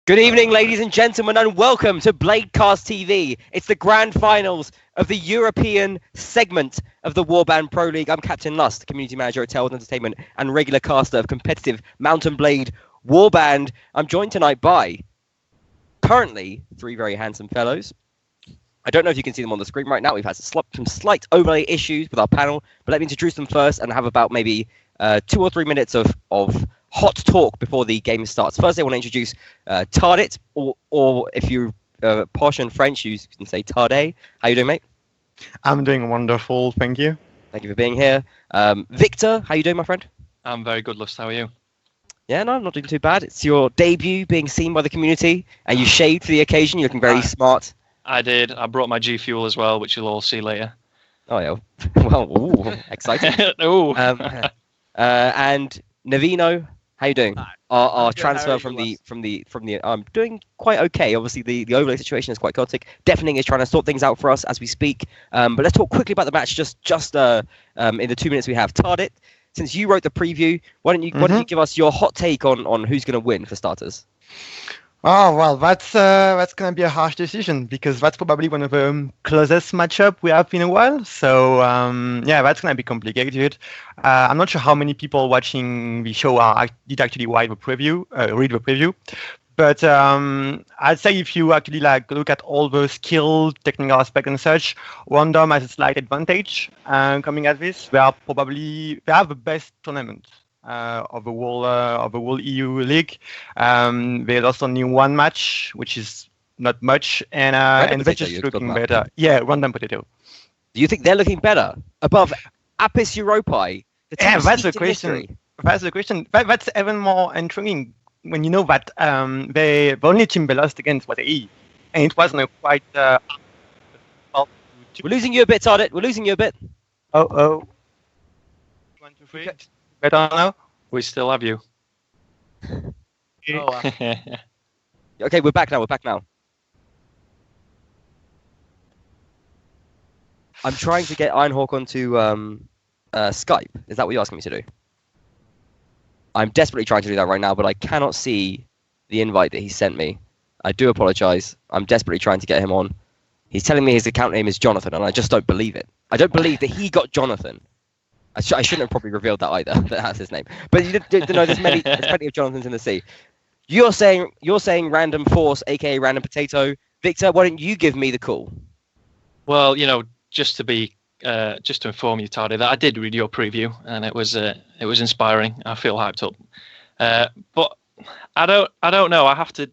Good evening, ladies and gentlemen, and welcome to Bladecast TV. It's the grand finals of the European segment of the Warband Pro League. I'm Captain Lust, Community Manager at Tales Entertainment and regular caster of competitive Mountain Blade Warband. I'm joined tonight by, currently, three very handsome fellows. I don't know if you can see them on the screen right now. We've had some slight overlay issues with our panel, but let me introduce them first and have about maybe 2 or 3 minutes of hot talk before the game starts. First, I want to introduce Tardit, or if you're posh and French, you can say Tardet. How you doing, mate? I'm doing wonderful, thank you. Thank you for being here. Victor, how you doing, my friend? I'm very good, Lust. How are you? Yeah, no, I'm not doing too bad. It's your debut being seen by the community, and you shaved for the occasion. You're looking very smart. I did. I brought my G Fuel as well, which you'll all see later. Oh, yeah. Well, ooh, exciting. Ooh. And Navino, how you doing? Our transfer from the I'm doing quite okay. Obviously, the overlay situation is quite chaotic. Deafening is trying to sort things out for us as we speak. But let's talk quickly about the match. Just in the 2 minutes we have. Tardit, since you wrote the preview, why don't you give us your hot take on who's going to win for starters? Oh, well, that's going to be a harsh decision because that's probably one of the closest matchup we have in a while. So, yeah, that's going to be complicated. I'm not sure how many people watching the show did actually read the preview. But I'd say if you actually look at all the skill, technical aspect and such, Random has a slight advantage coming at this. They have the best tournament of the whole EU league. There's also only one match, which is not much, and they're just looking better. Yeah, Random Potato. Do you think they're looking better above Apis Europae? Yeah, that's the question. That's the question. That's even more intriguing when you know that the only team they lost against was AE, and it wasn't quite. We're losing you a bit, Tardit. We're losing you a bit. Oh. 1, 2, 3. Better now? We still have you. Okay, we're back now. I'm trying to get Ironhawk onto Skype. Is that what you're asking me to do? I'm desperately trying to do that right now, but I cannot see the invite that he sent me. I do apologize. I'm desperately trying to get him on. He's telling me his account name is Jonathan, and I just don't believe it. I don't believe that he got Jonathan. I shouldn't have probably revealed that either. That's his name. But you know, there's plenty of Jonathans in the sea. You're saying Random Force, aka Random Potato. Victor, why don't you give me the call? Well, just to inform you, Tardy, that I did read your preview, and it was inspiring. I feel hyped up. But I don't know. I have to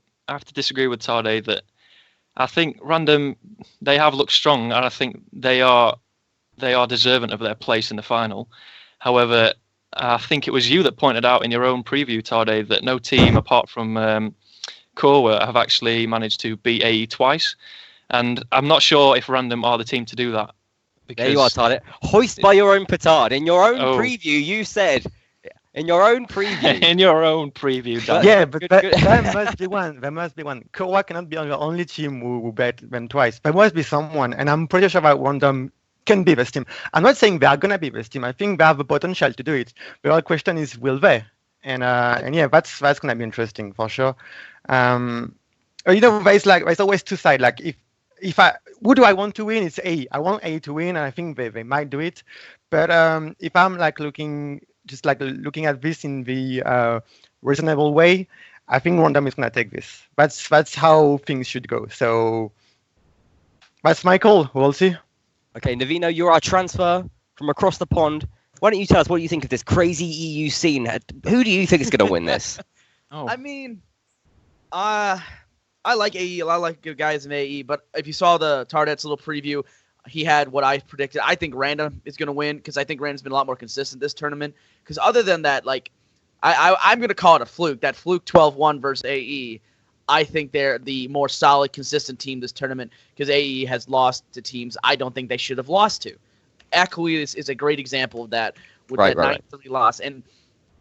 disagree with Tardy that I think Random, they have looked strong, and I think they are deserving of their place in the final. However, I think it was you that pointed out in your own preview, Tarde, that no team apart from Korwa have actually managed to beat AE twice. And I'm not sure if Random are the team to do that. There you are, Tarde. Hoist by your own petard. In your own preview, you said... In your own preview. In your own preview, Dan. Yeah, but there must be one. Korwa cannot be the only team who bet them twice. There must be someone, and I'm pretty sure that Random can be this team. I'm not saying they are gonna be this team. I think they have the potential to do it. The real question is, will they? And yeah, that's gonna be interesting for sure. There's always two sides. Like if who do I want to win? It's AE. I want AE to win, and I think they might do it. But if I'm looking at this in the reasonable way, I think Random is gonna take this. That's how things should go. So that's my call. We'll see. Okay, Navino, you're our transfer from across the pond. Why don't you tell us what you think of this crazy EU scene? Who do you think is going to win this? I mean, I like AE. I like good guys in AE. But if you saw the Tardet's little preview, he had what I predicted. I think Random is going to win because I think Random's been a lot more consistent this tournament. Because other than that, I'm going to call it a fluke. That fluke 12-1 versus AE. I think they're the more solid, consistent team this tournament because AE has lost to teams I don't think they should have lost to. Acolytus is a great example of that with that 9-3 loss. And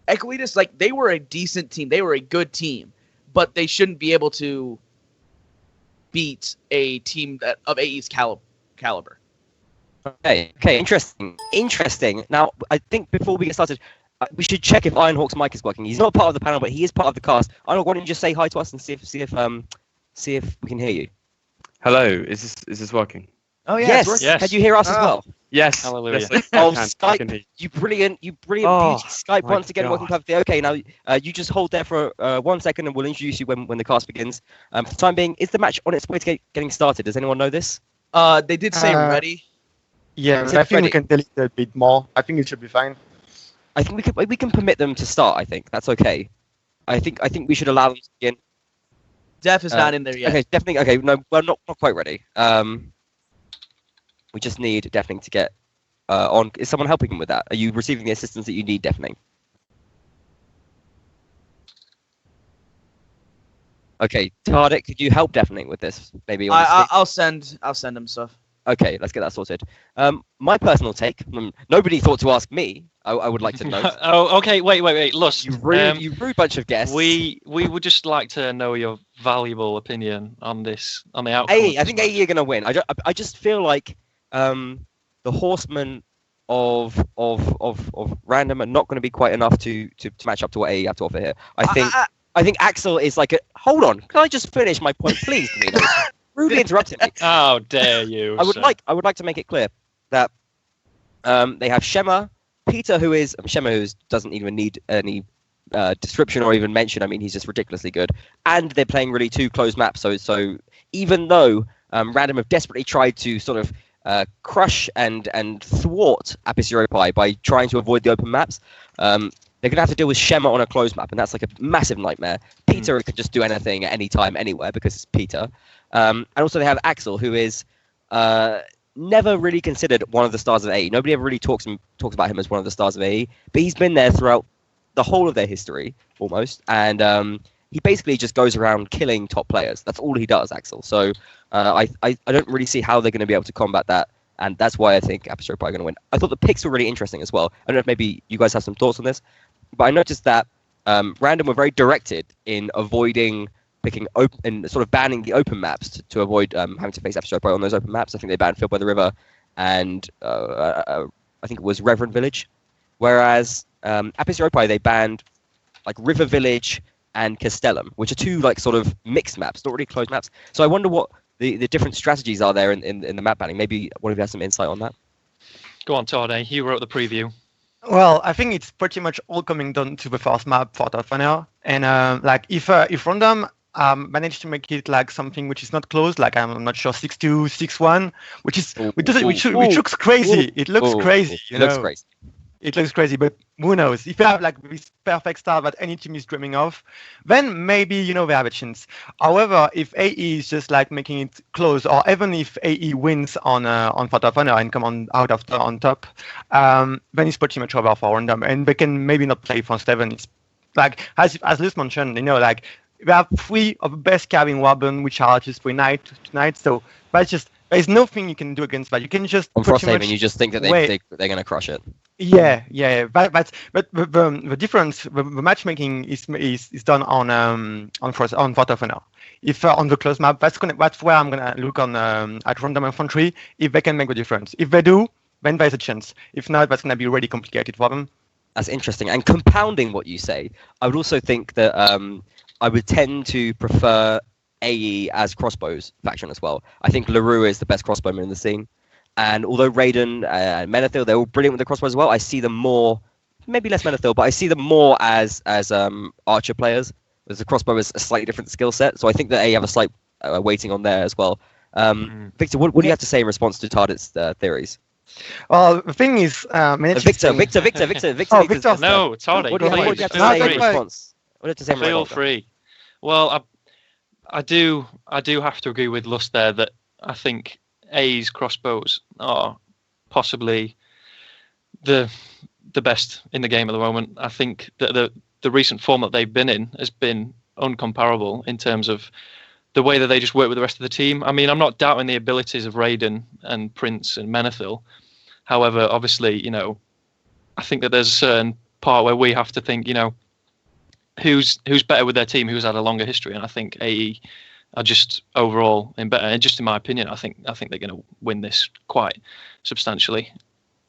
Acolytus, they were a decent team. They were a good team, but they shouldn't be able to beat a team of AE's caliber. Okay, interesting. Now, I think before we get started, We should check if Ironhawk's mic is working. He's not part of the panel, but he is part of the cast. Ironhawk, why don't you just say hi to us and see if we can hear you? Hello, is this working? Oh yeah, Yes. it's working. Yes. Can you hear us as Oh. well? Yes. Hallelujah. Yes, I Oh, can. Skype. I can hear you. You brilliant Oh, beauty. Skype my once again working God. perfectly. Okay, now you just hold there for 1 second, and we'll introduce you when the cast begins. For the time being, is the match on its way to getting started? Does anyone know this? They did say ready. Yeah, Is but it I think ready? we can delete a bit more. I think it should be fine. I think we can permit them to start. I think that's okay. I think we should allow them to begin. Def is not in there yet. Okay, definitely. Okay, no, well, not quite ready. We just need deafening to get on. Is someone helping him with that? Are you receiving the assistance that you need, deafening? Okay, Tardik, could you help deafening with this? Maybe on the screen? I'll send him stuff. Okay, let's get that sorted. My personal take. Nobody thought to ask me. I would like to know. Oh, okay. Wait. Lust. You rude bunch of guests. We would just like to know your valuable opinion on this, on the outcome. I think AE are going to win. I just feel like the horsemen of random are not going to be quite enough to match up to what AE have to offer here. I think Axel is like a. Hold on, can I just finish my point, please, Domino? Rudely interrupted me. How dare you? I would sir. like to make it clear that they have Shema, Peter, who doesn't even need any description or even mention. I mean, he's just ridiculously good, and they're playing really two closed maps. So even though Random have desperately tried to sort of crush and thwart Apis Europae by trying to avoid the open maps, they're going to have to deal with Shema on a closed map, and that's like a massive nightmare. Peter can just do anything at any time, anywhere, because it's Peter. And also they have Axel, who is never really considered one of the stars of AE. Nobody ever really talks about him as one of the stars of AE, but he's been there throughout the whole of their history, almost, and he basically just goes around killing top players. That's all he does, Axel. So I don't really see how they're going to be able to combat that, and that's why I think Apis Europae are going to win. I thought the picks were really interesting as well. I don't know if maybe you guys have some thoughts on this, but I noticed that Random were very directed in avoiding picking open and sort of banning the open maps to avoid having to face Apis Europae on those open maps. I think they banned Field by the River and I think it was Reverend Village, whereas Apis Europae they banned like River Village and Castellum, which are two like sort of mixed maps, not really closed maps. So I wonder what the different strategies are there in the map banning. Maybe one of you has some insight on that. Go on, Tade. You wrote the preview. Well, I think it's pretty much all coming down to the first map for top now. And like if Random managed to make it like something which is not closed, like I'm not sure 6-2, 6-1, which looks crazy. It looks crazy. It looks crazy. It looks crazy, but who knows? If you have like this perfect start that any team is dreaming of, then maybe they have a chance. However, if AE is just like making it close, or even if AE wins on Photo of Honor and come on top, then it's pretty much over for Random, and they can maybe not play for 7. It's like as Luz mentioned, like we have 3 of the best cards in Warburn, which are just for tonight. So that's just there's nothing you can do against that. You can just On Frosthaven, you just think that they're going to crush it. Yeah. But the difference, the matchmaking is done on Photo of Honor. If on the closed map, that's where I'm gonna look on at Random Infantry if they can make the difference. If they do, then there's a chance. If not, that's gonna be really complicated for them. That's interesting. And compounding what you say, I would also think that I would tend to prefer AE as crossbows faction as well. I think LaRue is the best crossbowman in the scene. And although Raiden and Menethil, they're all brilliant with the crossbows as well, I see them more, maybe less Menethil, but I see them more as archer players. Whereas the crossbow is a slightly different skill set. So I think that AE have a slight weighting on there as well. Victor, what do you have to say in response to Tardit's theories? Well, the thing is, Victor. Oh, Victor. No, Tade. What do you have to Feel say in free. response? What do you have to say in Feel response? free. Well, I do have to agree with Lust there that I think A's crossbows are possibly the best in the game at the moment. I think that the recent form that they've been in has been uncomparable in terms of the way that they just work with the rest of the team. I mean, I'm not doubting the abilities of Raiden and Prince and Menethil. However, obviously, I think that there's a certain part where we have to think, who's better with their team, who's had a longer history, and I think AE are just overall in better. And just in my opinion, I think they're going to win this quite substantially.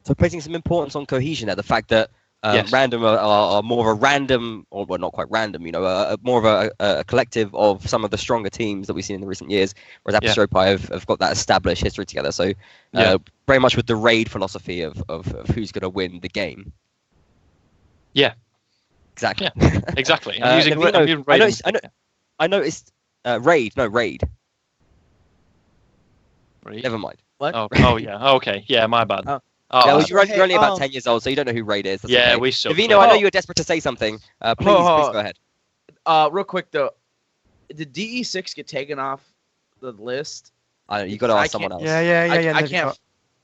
So placing some importance on cohesion there, the fact that Yes. Random are more of a random, or well, not quite random, more of a collective of some of the stronger teams that we've seen in the recent years, whereas Europae have got that established history together. So very much with the raid philosophy of who's going to win the game. Yeah. Exactly. Yeah, exactly. I'm using, Navino, I'm using raid. I noticed raid. No, raid. Raid? Never mind. What? Oh, yeah. Okay. Yeah, my bad. Oh. Yeah, well, So, you're only about hey, 10 years old, so you don't know who Raid is. That's Yeah, okay. we suck. Navino, I know you were desperate to say something. Please go ahead. Real quick though, did DE6 get taken off the list? You got to ask someone else. Yeah. I can't.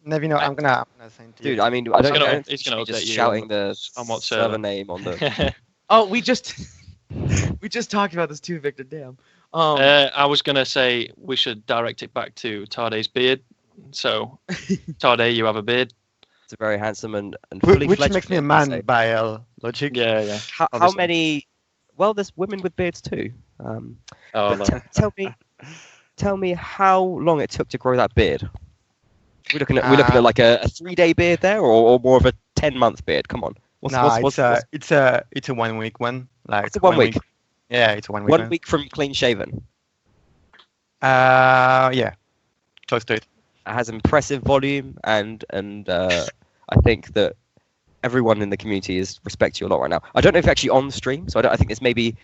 Nevino, I'm gonna send to you. Dude, I mean, I don't He's gonna just update you shouting the on what server server. name on the. Oh, we just talked about this too, Victor. Damn. I was gonna say we should direct it back to Tarde's beard. So, Tarde, you have a beard. It's a very handsome and fully Which fledged makes me a beard, man say. by logic. Yeah. How obviously. many? Well, there's women with beards too. Oh, But no. tell me how long it took to grow that beard. We're looking at like a 3-day beard there, or more of a 10-month beard. Come on. It's a 1 week one. Like It's a 1 week. Yeah, it's a 1 week. 1 week from clean shaven. Yeah, close to it. It has impressive volume, and I think that everyone in the community respects you a lot right now. I don't know if you're actually on stream, so I think this may be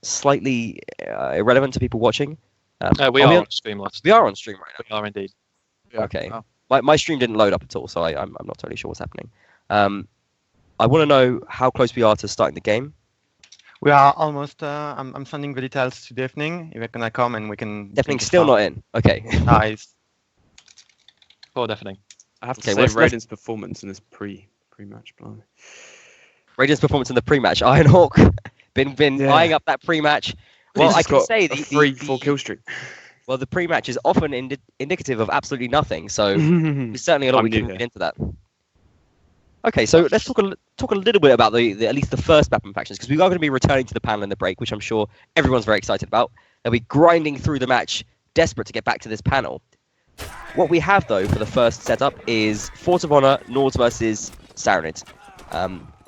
slightly irrelevant to people watching. We are on Streamlabs. We are on stream right now. We are indeed. Okay. Oh. My stream didn't load up at all, so I'm not totally sure what's happening. I want to know how close we are to starting the game. We are almost. I'm sending the details to Deafening. If you're gonna come and we can. Deafening's still not in. Okay. Nice. Poor deafening. I have to Okay, say, let's- Raiden's performance in this pre-match, blimey. Radiant's performance in the pre-match. Ironhawk been Yeah. eyeing up that pre-match. Well, He's I can got say a the 3-4 kill streak. Well, the pre-match is often indicative of absolutely nothing. So there's certainly a lot I'm we new can here. read into that. Okay, so let's talk a little bit about the at least the first map and factions, because we are going to be returning to the panel in the break, which I'm sure everyone's very excited about. They'll be grinding through the match, desperate to get back to this panel. What we have though for the first setup is Fort of Honor, Nords versus Saranids.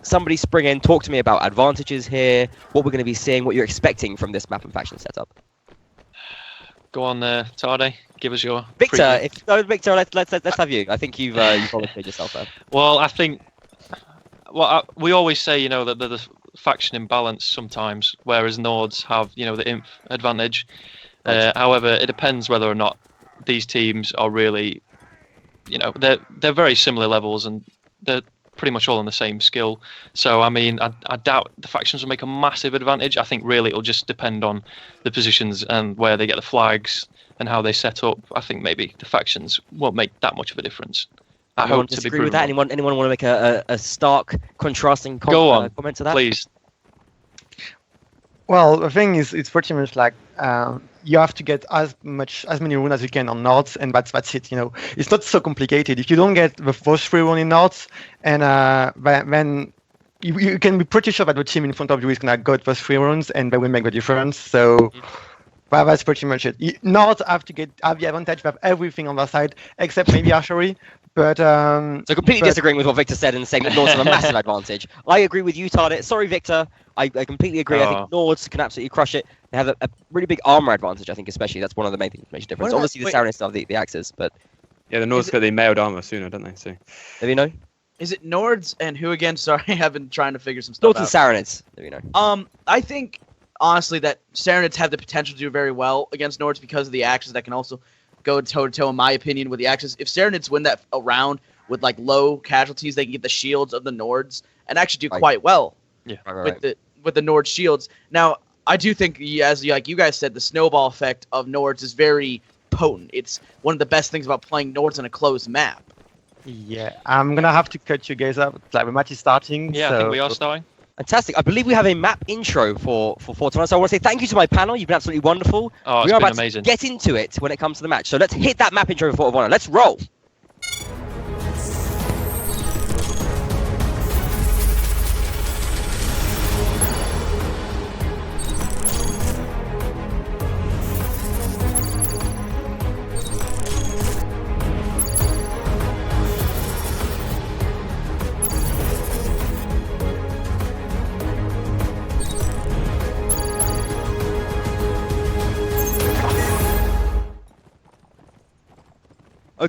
Somebody spring in, talk to me about advantages here, what we're going to be seeing, what you're expecting from this map and faction setup. Go on, Tarde. Give us your Victor, preview. Victor, let's have you. I think you've volunteered yourself there. Well, I think. We always say, that the faction imbalance sometimes, whereas Nords have, the imp advantage. However, it depends whether or not these teams are really, they're very similar levels and they're pretty much all on the same skill. So, I mean, I doubt the factions will make a massive advantage. I think really it'll just depend on the positions and where they get the flags and how they set up. I think maybe the factions won't make that much of a difference. I Anyone hope to be disagree with proven that? wrong. Anyone want to make a stark, contrasting Go on, comment to that? please. Well, the thing is, it's pretty much like you have to get as many runes as you can on Nords, and that's it. It's not so complicated. If you don't get the first 3 runes in Nords, and then you can be pretty sure that the team in front of you is gonna get those 3 runes, and they will make the difference. So. That's pretty much it. Nords have the advantage. They have everything on their side except maybe archery. But So completely disagreeing with what Victor said and saying that Nords have a massive advantage. I agree with you, Tardet. Sorry, Victor. I completely agree. I think Nords can absolutely crush it. They have a really big armor advantage, I think, especially. That's one of the main things that makes a difference. What about- Obviously, the wait. Saranids still have the axes, but Yeah, the Nords got the mailed armor sooner, don't they? So there you know. Is it Nords and who again? Sorry, I've been trying to figure some stuff Nords and out. Saranids, there you know. I think honestly that Saranids have the potential to do very well against Nords because of the axes that can also go toe to toe, in my opinion, with the axes. If Saranids win that round with like low casualties, they can get the shields of the Nords and actually do Right. quite well Right. with the Nord shields. Now, I do think, as like you guys said, the snowball effect of Nords is very potent. It's one of the best things about playing Nords on a closed map. yeah, I'm gonna have to cut you guys up. Like the match is starting. Yeah, so... I think we are starting. Fantastic. I believe we have a map intro for Fortuna. So I want to say thank you to my panel. You've been absolutely wonderful. Oh, it's We are been about amazing. to get into it when it comes to the match. So let's hit that map intro for Fort of Honor. Let's roll.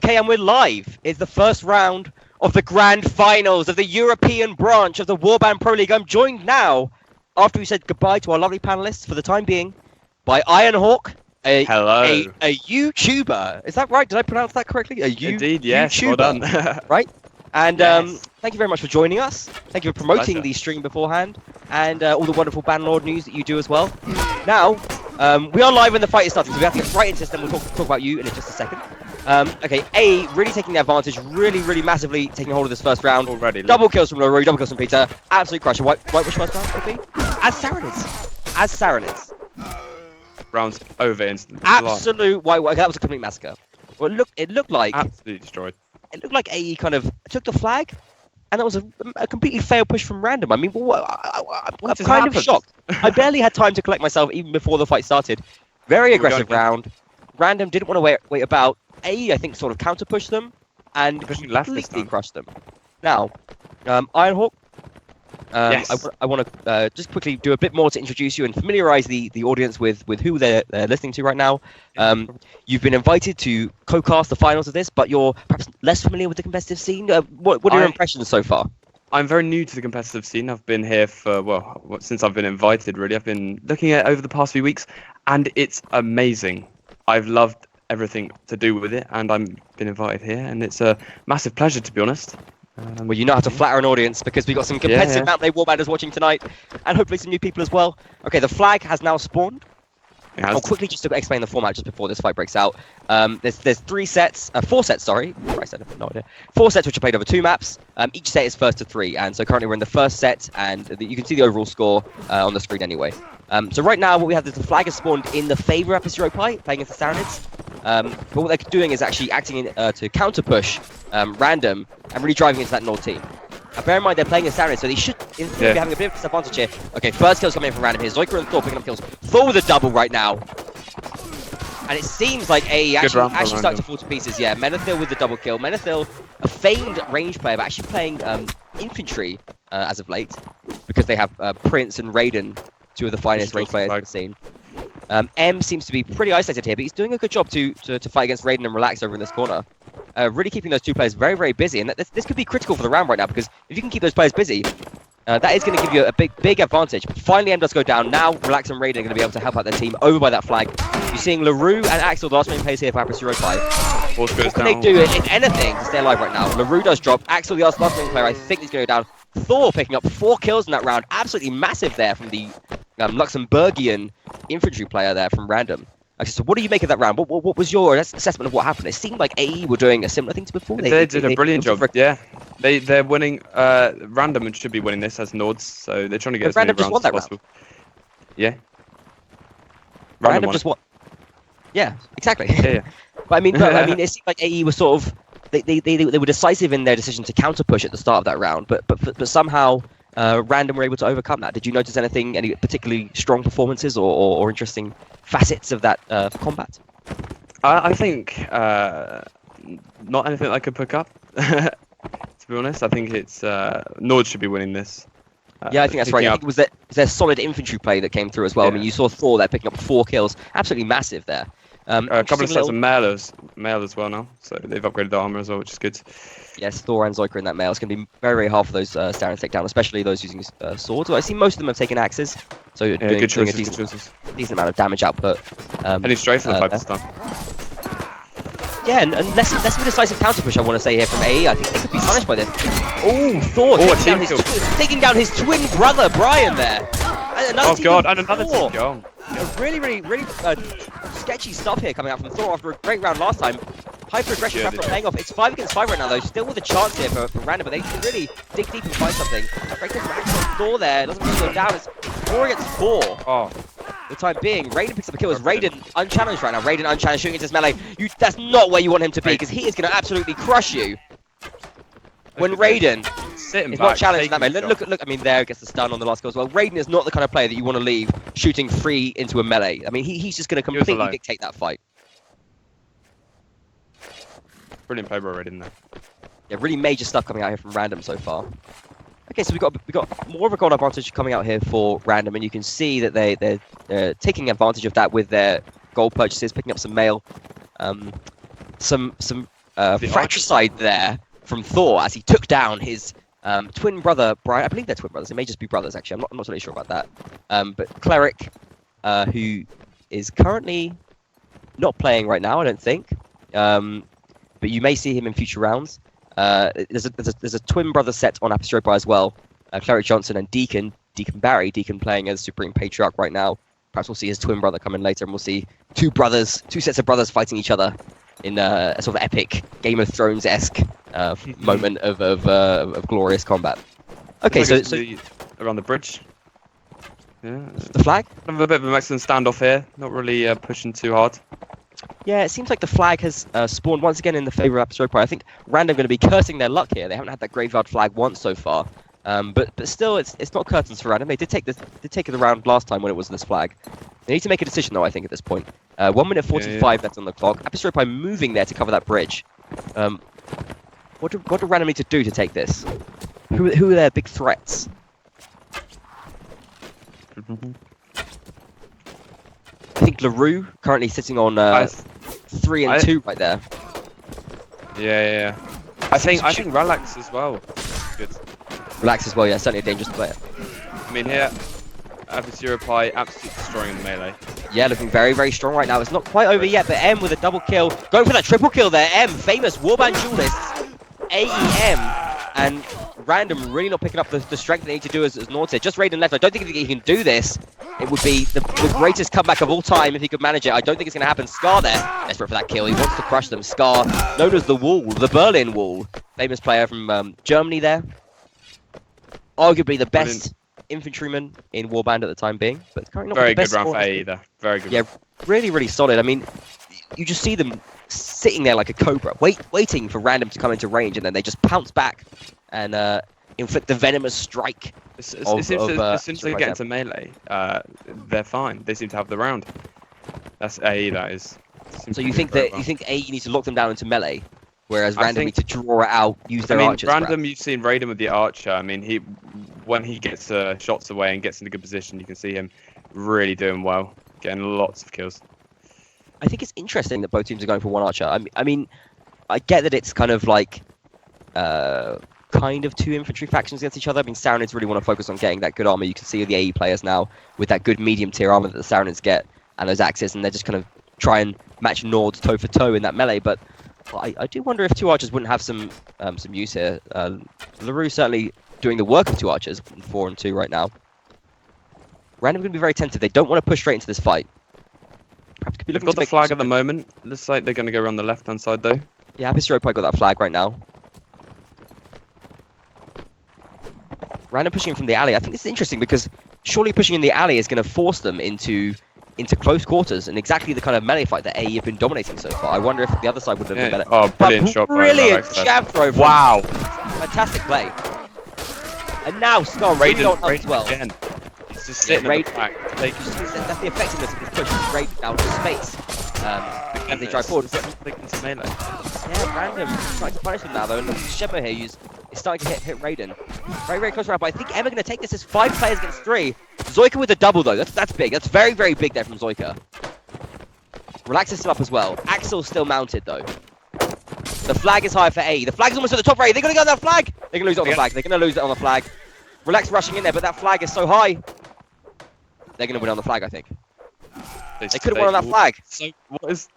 Okay, and we're live. It's the first round of the grand finals of the European branch of the Warband Pro League. I'm joined now, after we said goodbye to our lovely panelists for the time being, by Ironhawk, Hello. a YouTuber. Is that right? Did I pronounce that correctly? Indeed, yes. YouTuber, Well done. right? And Yes. thank you very much for joining us. Thank you for promoting Pleasure. the stream beforehand, and all the wonderful Bandlord news that you do as well. Now, we are live when the fight is starting, so we have to get right into this, then we'll talk about you in just a second. Okay, A, really taking the advantage, really massively taking hold of this first round. Already. Double kills from LaRue, double kills from Peter. Absolute crusher. Which first round would be? As Saranids. Rounds over instantly. Absolute white. That was a complete massacre. Well, it looked like Absolutely destroyed. AE kind of took the flag, and that was a completely failed push from Random. I mean, I'm What has kind of happened? shocked. I barely had time to collect myself even before the fight started. Very Here we go aggressive again. round. Random didn't want to wait about. AE, I think, sort of counter pushed them and Pushing left this completely time. crushed them. Now, Ironhawk. Yes. I want to just quickly do a bit more to introduce you and familiarize the audience with who they're listening to right now. You've been invited to co-cast the finals of this, but you're perhaps less familiar with the competitive scene. What are your impressions so far? I'm very new to the competitive scene. I've been here for, since I've been invited, really. I've been looking at it over the past few weeks, and it's amazing. I've loved everything to do with it, and I've been invited here, and it's a massive pleasure, to be honest. Well, you know how to flatter an audience because we've got some competitive yeah. Mount Warbanders watching tonight, and hopefully some new people as well. Okay, the flag has now spawned. It has- I'll quickly just to explain the format just before this fight breaks out. There's four sets, sorry. Christ, I have no idea. 4 sets which are played over 2 maps. Each set is first to 3, and so currently we're in the first set, and you can see the overall score on the screen anyway. So right now what we have is the flag has spawned in the favour of this Europae, playing against the Saranids. But what they're doing is actually acting to counter push Random and really driving into that Nord team. Bear in mind they're playing a Saranids, so they should in theory be having a bit of disadvantage here. Okay, first kill's coming in from Random here. Zoiker and Thor picking up kills. Thor with a double right now. And it seems like actually round for starting Random. to fall to pieces. Yeah, Menethil with the double kill. Menethil, a famed range player, but actually playing infantry as of late because they have Prince and Raiden, 2 of the finest range players in the scene. M seems to be pretty isolated here, but he's doing a good job to fight against Raiden and relax over in this corner. Really keeping those 2 players very busy, and this could be critical for the round right now because if you can keep those players busy, that is going to give you a big advantage. But finally, M does go down. Now, Relax and Raiden are going to be able to help out their team over by that flag. You're seeing LaRue and Axel, the last main players here for Apris Europae. Force goes What can down. they do, if anything, to stay alive right now? LaRue does drop. Axel, the last main player, I think he's going to go down. Thor picking up 4 kills in that round. Absolutely massive there from the Luxembourgian infantry player there from Random. Okay, so what do you make of that round? What was your assessment of what happened? It seemed like AE were doing a similar thing to before. They did a brilliant job. Yeah, they're winning. Random should be winning this as Nords, so they're trying to get as many Random just rounds won as that possible. Yeah. Random won just it. what? Yeah, exactly. Yeah. But I mean, it seemed like AE was sort of they were decisive in their decision to counter push at the start of that round, but somehow Random were able to overcome that. Did you notice any particularly strong performances or interesting facets of that combat? I think not anything I could pick up. To be honest, I think it's Nord should be winning this. Yeah, I think that's right. picking I up- think it was their solid infantry play that came through as well. I mean, Yeah. you saw Thor there picking up 4 kills, absolutely massive there. A couple of Interesting sets of little- mail as well now, so they've upgraded the armor as well, which is good. Yes, Thor and Zoiker in that mail. It's going to be very hard for those Sarans to take down, especially those using swords. Well, I see most of them have taken axes, so Yeah, doing good a choices. decent, Good choices. decent amount of damage output. Heading straight for the fight there. this time. Yeah, and less of a decisive counter push, I want to say here from AE. I think they could be punished by this. Oh, Thor Oh, a taking, down team his taking down his twin brother, Brian, there. And another Oh team god, of and another 4. team goal. Really sketchy stuff here coming out from Thor after a great round last time. Hyper aggression Yeah, paying off. It's 5 against 5 right now though. Still with a chance here for Random, but they can really dig deep and find something. Great from Axel. Thor there doesn't really go down. It's 4 against 4. Oh, For the time being, Raiden picks up the kill as Raiden unchallenged right now. Raiden unchallenged, shooting into his melee. That's not where you want him to be because he is going to absolutely crush you. When Raiden sitting is back, not challenging that taking man. the Look. I mean, there gets the stun on the last kill as well. Raiden is not the kind of player that you want to leave shooting free into a melee. I mean, he's just going to was completely alone. dictate that fight. shot. Brilliant play by Raiden there. Yeah, really major stuff coming out here from Random so far. Okay, so we got more of a goal advantage coming out here for Random, and you can see that they're taking advantage of that with their gold purchases, picking up some mail, some fratricide there from Thor as he took down his twin brother Brian. I believe they're twin brothers. It may just be brothers actually. I'm not totally sure about that. But Cleric, who is currently not playing right now, I don't think. But you may see him in future rounds. There's a twin brother set on Apis Europae as well. Cleric Johnson and Deacon Barry. Deacon playing as Supreme Patriarch right now. Perhaps we'll see his twin brother come in later, and we'll see two sets of brothers fighting each other in a sort of epic Game of Thrones-esque moment of glorious combat. Okay, so around the bridge. Yeah, the flag? Kind of a bit of a Mexican standoff here. Not really pushing too hard. Yeah, it seems like the flag has spawned once again in the favour of Apis Europae. I think Random going to be cursing their luck here. They haven't had that graveyard flag once so far. But still, it's not curtains for Random. They did take the round last time when it was this flag. They need to make a decision though, I think, at this point. 1 minute 45 left on the clock. Apis Europae moving there to cover that bridge. What do Random need to do to take this? Who are their big threats? I think LaRue currently sitting on 3 and 2 right there. Yeah. I think Relax as well. Good. Relax as well, yeah, certainly a dangerous player. I mean here, Apis Europae absolutely destroying the melee. Yeah, looking very, very strong right now. It's not quite over yet, but M with a double kill. Going for that triple kill there. M, famous warband duelist. AEM. And Random really not picking up the strength they need to do as Norte. Just Raiden left. I don't think he can do this. It would be the greatest comeback of all time if he could manage it. I don't think it's going to happen. Scar there. Desperate for that kill. He wants to crush them. Scar, known as the Wall, the Berlin Wall. Famous player from Germany there. Arguably the best infantryman in Warband at the time being. But currently not very the best good round for AE there. Very good. Yeah, really, really solid. I mean, you just see them sitting there like a cobra, waiting for Random to come into range, and then they just pounce back and inflict the venomous strike. As soon as they get into melee, they're fine. They seem to have the round. That's AE, that is. So you think AE needs to lock them down into melee, whereas Random need to draw it out, use their archers. Random, you've seen Raiden with the archer. I mean, when he gets shots away and gets in a good position, you can see him really doing well, getting lots of kills. I think it's interesting that both teams are going for one archer. I mean, I get that it's kind of like kind of two infantry factions against each other. I mean, Saranids really want to focus on getting that good armor. You can see the AE players now with that good medium tier armor that the Saranids get and those axes, and they're just kind of try and match Nord's toe for toe in that melee. But I do wonder if two archers wouldn't have some use here. LaRue certainly doing the work of two archers, 4 and 2 right now. Random going to be very tentative. They don't want to push straight into this fight. Perhaps could be They've looking got the flag at the moment. Looks like they're going to go around the left-hand side though. Yeah, Apis Europae got that flag right now. Random pushing from the alley. I think this is interesting because surely pushing in the alley is going to force them into close quarters and exactly the kind of melee fight that AE have been dominating so far. I wonder if the other side would have been better. Oh, brilliant shot. Brilliant jab throw. Wow. Fantastic play. And now Scar really not as well. Again. He's just sitting on the back. That's the effectiveness of this push. Raiden down to space as they drive forward. Yeah, Random trying to punish them now though. And Shepard here is starting to hit Raiden. Very, very close around, but I think Emma going to take this as 5 players against 3. Zoika with a double though. That's big. That's very, very big there from Zoika. Relax is still up as well. Axel's still mounted though. The flag is high for AE. The flag's almost at the top for AE. They're going to go on that flag. They're going to lose it on the flag. They're going to lose it on the flag. Relax rushing in there, but that flag is so high. They're going to win on the flag, I think. They could have won on that flag. So what is?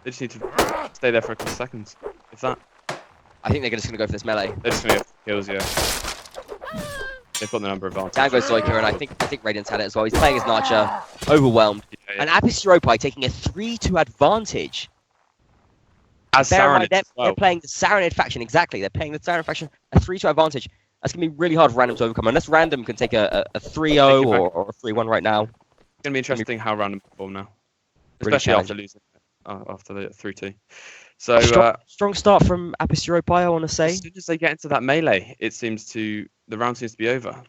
They just need to stay there for a couple of seconds. If that. I think they're just going to go for this melee. They're just going to get kills, yeah. They've got the number advantage. Down goes Zoika, and I think Raiden's had it as well. He's playing as an archer, overwhelmed. Yeah. And Apis Europae taking a 3-2 advantage. As Saranid as well. They're playing the Saranid faction, exactly. They're playing the Saranid faction, a 3-2 advantage. That's going to be really hard for Random to overcome, unless Random can take a 3-0 or a 3-1 right now. It's going to be interesting how Random perform now. Really Especially after losing after the 3-2. So strong start from Apis Europae, I want to say. As soon as they get into that melee, the round seems to be over.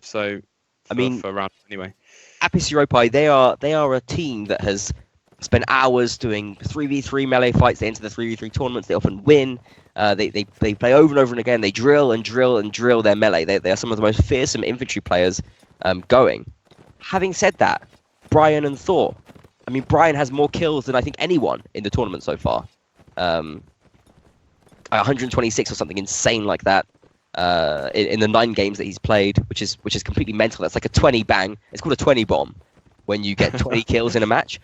So for round anyway. Apis Europae, they are a team that has spent hours doing 3v3 melee fights. They enter the 3v3 tournaments. They often win. They play over and over and again. They drill and drill and drill their melee. They are some of the most fearsome infantry players going. Having said that, Brian and Thor. I mean, Brian has more kills than I think anyone in the tournament so far. 126 or something insane like that in the 9 games that he's played, which is completely mental. That's like a 20 bang. It's called a 20 bomb when you get 20 kills in a match.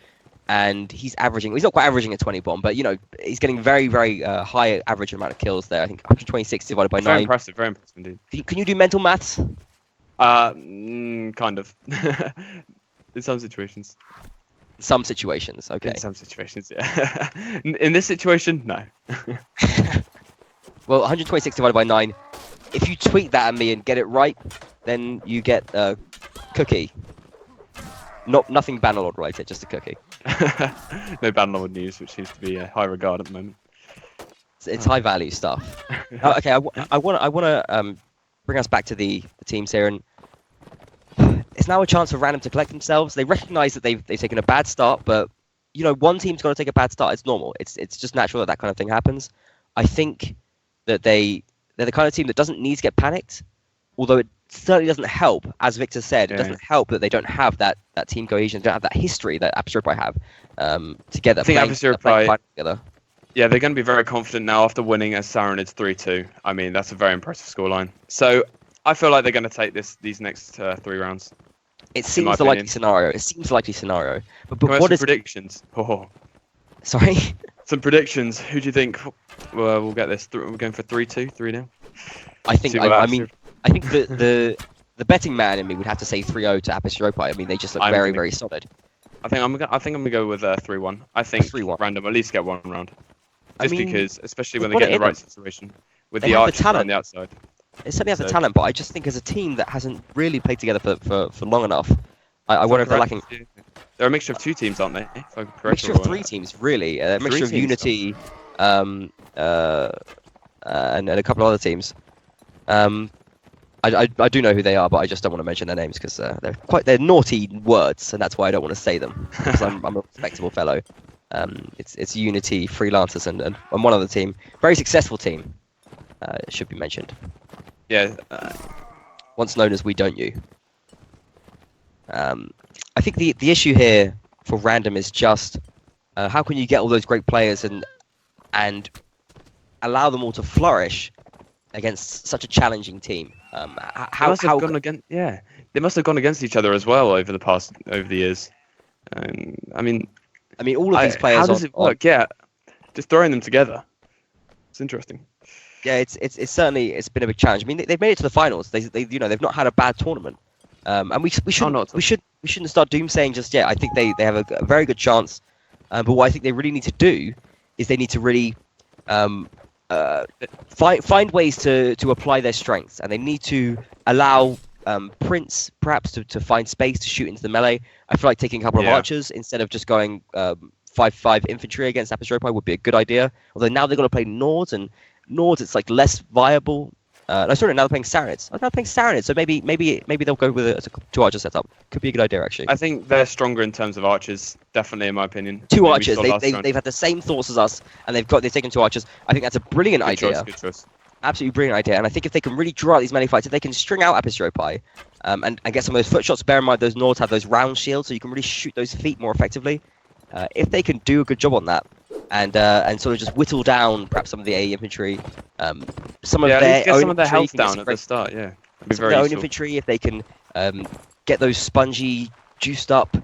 And he's averaging. He's not quite averaging a 20 bomb, but he's getting very, very high average amount of kills there. I think 126 divided by 9. Very impressive indeed. Can you do mental maths? Kind of. In some situations. Some situations, okay. In some situations, yeah. In this situation, no. Well, 126 divided by 9. If you tweet that at me and get it right, then you get a cookie. Nothing Bannerlord related, just a cookie. No Bannerlord news, which seems to be high regard at the moment. It's high value stuff. Okay, I want to bring us back to the teams here, and it's now a chance for Random to collect themselves. They recognise that they've taken a bad start, but one team's got to take a bad start. It's normal. It's just natural that kind of thing happens. I think that they're the kind of team that doesn't need to get panicked, although it certainly doesn't help. As Victor said, it doesn't help that they don't have that team cohesion, don't have that history that Apis Europae have together. I think Apis Europae together. Yeah, they're going to be very confident now after winning as Saronids 3-2. I mean, that's a very impressive scoreline. So I feel like they're going to take these next 3 rounds. It seems the likely scenario. But what is predictions? Oh. Sorry. Some predictions. Who do you think we'll get this? We're going for 3-2, 3-0. I think. I think the betting man in me would have to say 3-0 to Apis Europae. I mean, they just look very, very solid. I think I'm gonna go with 3-1. I think 3-1. Random at least get 1 round. Because, especially when they put get in the right situation with the archers on the outside. They certainly have the talent, but I just think as a team that hasn't really played together for long enough, I wonder if they're lacking. They're a mixture of 2 teams, aren't they? A mixture of 3 teams, really. A mixture of Unity, and a couple of other teams. I do know who they are, but I just don't want to mention their names because they're naughty words, and that's why I don't want to say them. Because I'm a respectable fellow. It's Unity, Freelancers, and one other team, very successful team. It should be mentioned. Yeah. Once known as We Don't You. I think the issue here for Random is just how can you get all those great players and allow them all to flourish against such a challenging team? They must have gone against each other as well over the years. I mean, all of these players. How does it work? Yeah, just throwing them together. It's interesting. Yeah, it's certainly been a big challenge. I mean, they've made it to the finals. They've not had a bad tournament. And we shouldn't start doomsaying just yet. I think they have a very good chance. But what I think they really need to do is they need to really find ways to apply their strengths, and they need to allow Prince perhaps to find space to shoot into the melee. I feel like taking a couple of archers instead of just going 5-5 infantry against Apis Europae would be a good idea. Although now they're going to play Nords, and Nords it's like less viable. Now they're playing Saronids. Now they're playing Saronids, so maybe they'll go with a 2 archer setup. Could be a good idea actually. I think they're stronger in terms of archers, definitely in my opinion. 2 archers. They've had the same thoughts as us, and they've taken 2 archers. I think that's a brilliant idea. Good choice. Absolutely brilliant idea. And I think if they can really draw out these melee fights, if they can string out Apis Europae, and get some of those foot shots. Bear in mind those Nords have those round shields, so you can really shoot those feet more effectively. If they can do a good job on that, and sort of just whittle down perhaps some of the AE infantry, some of their health down at the start, their own infantry, if they can get those spongy, juiced up,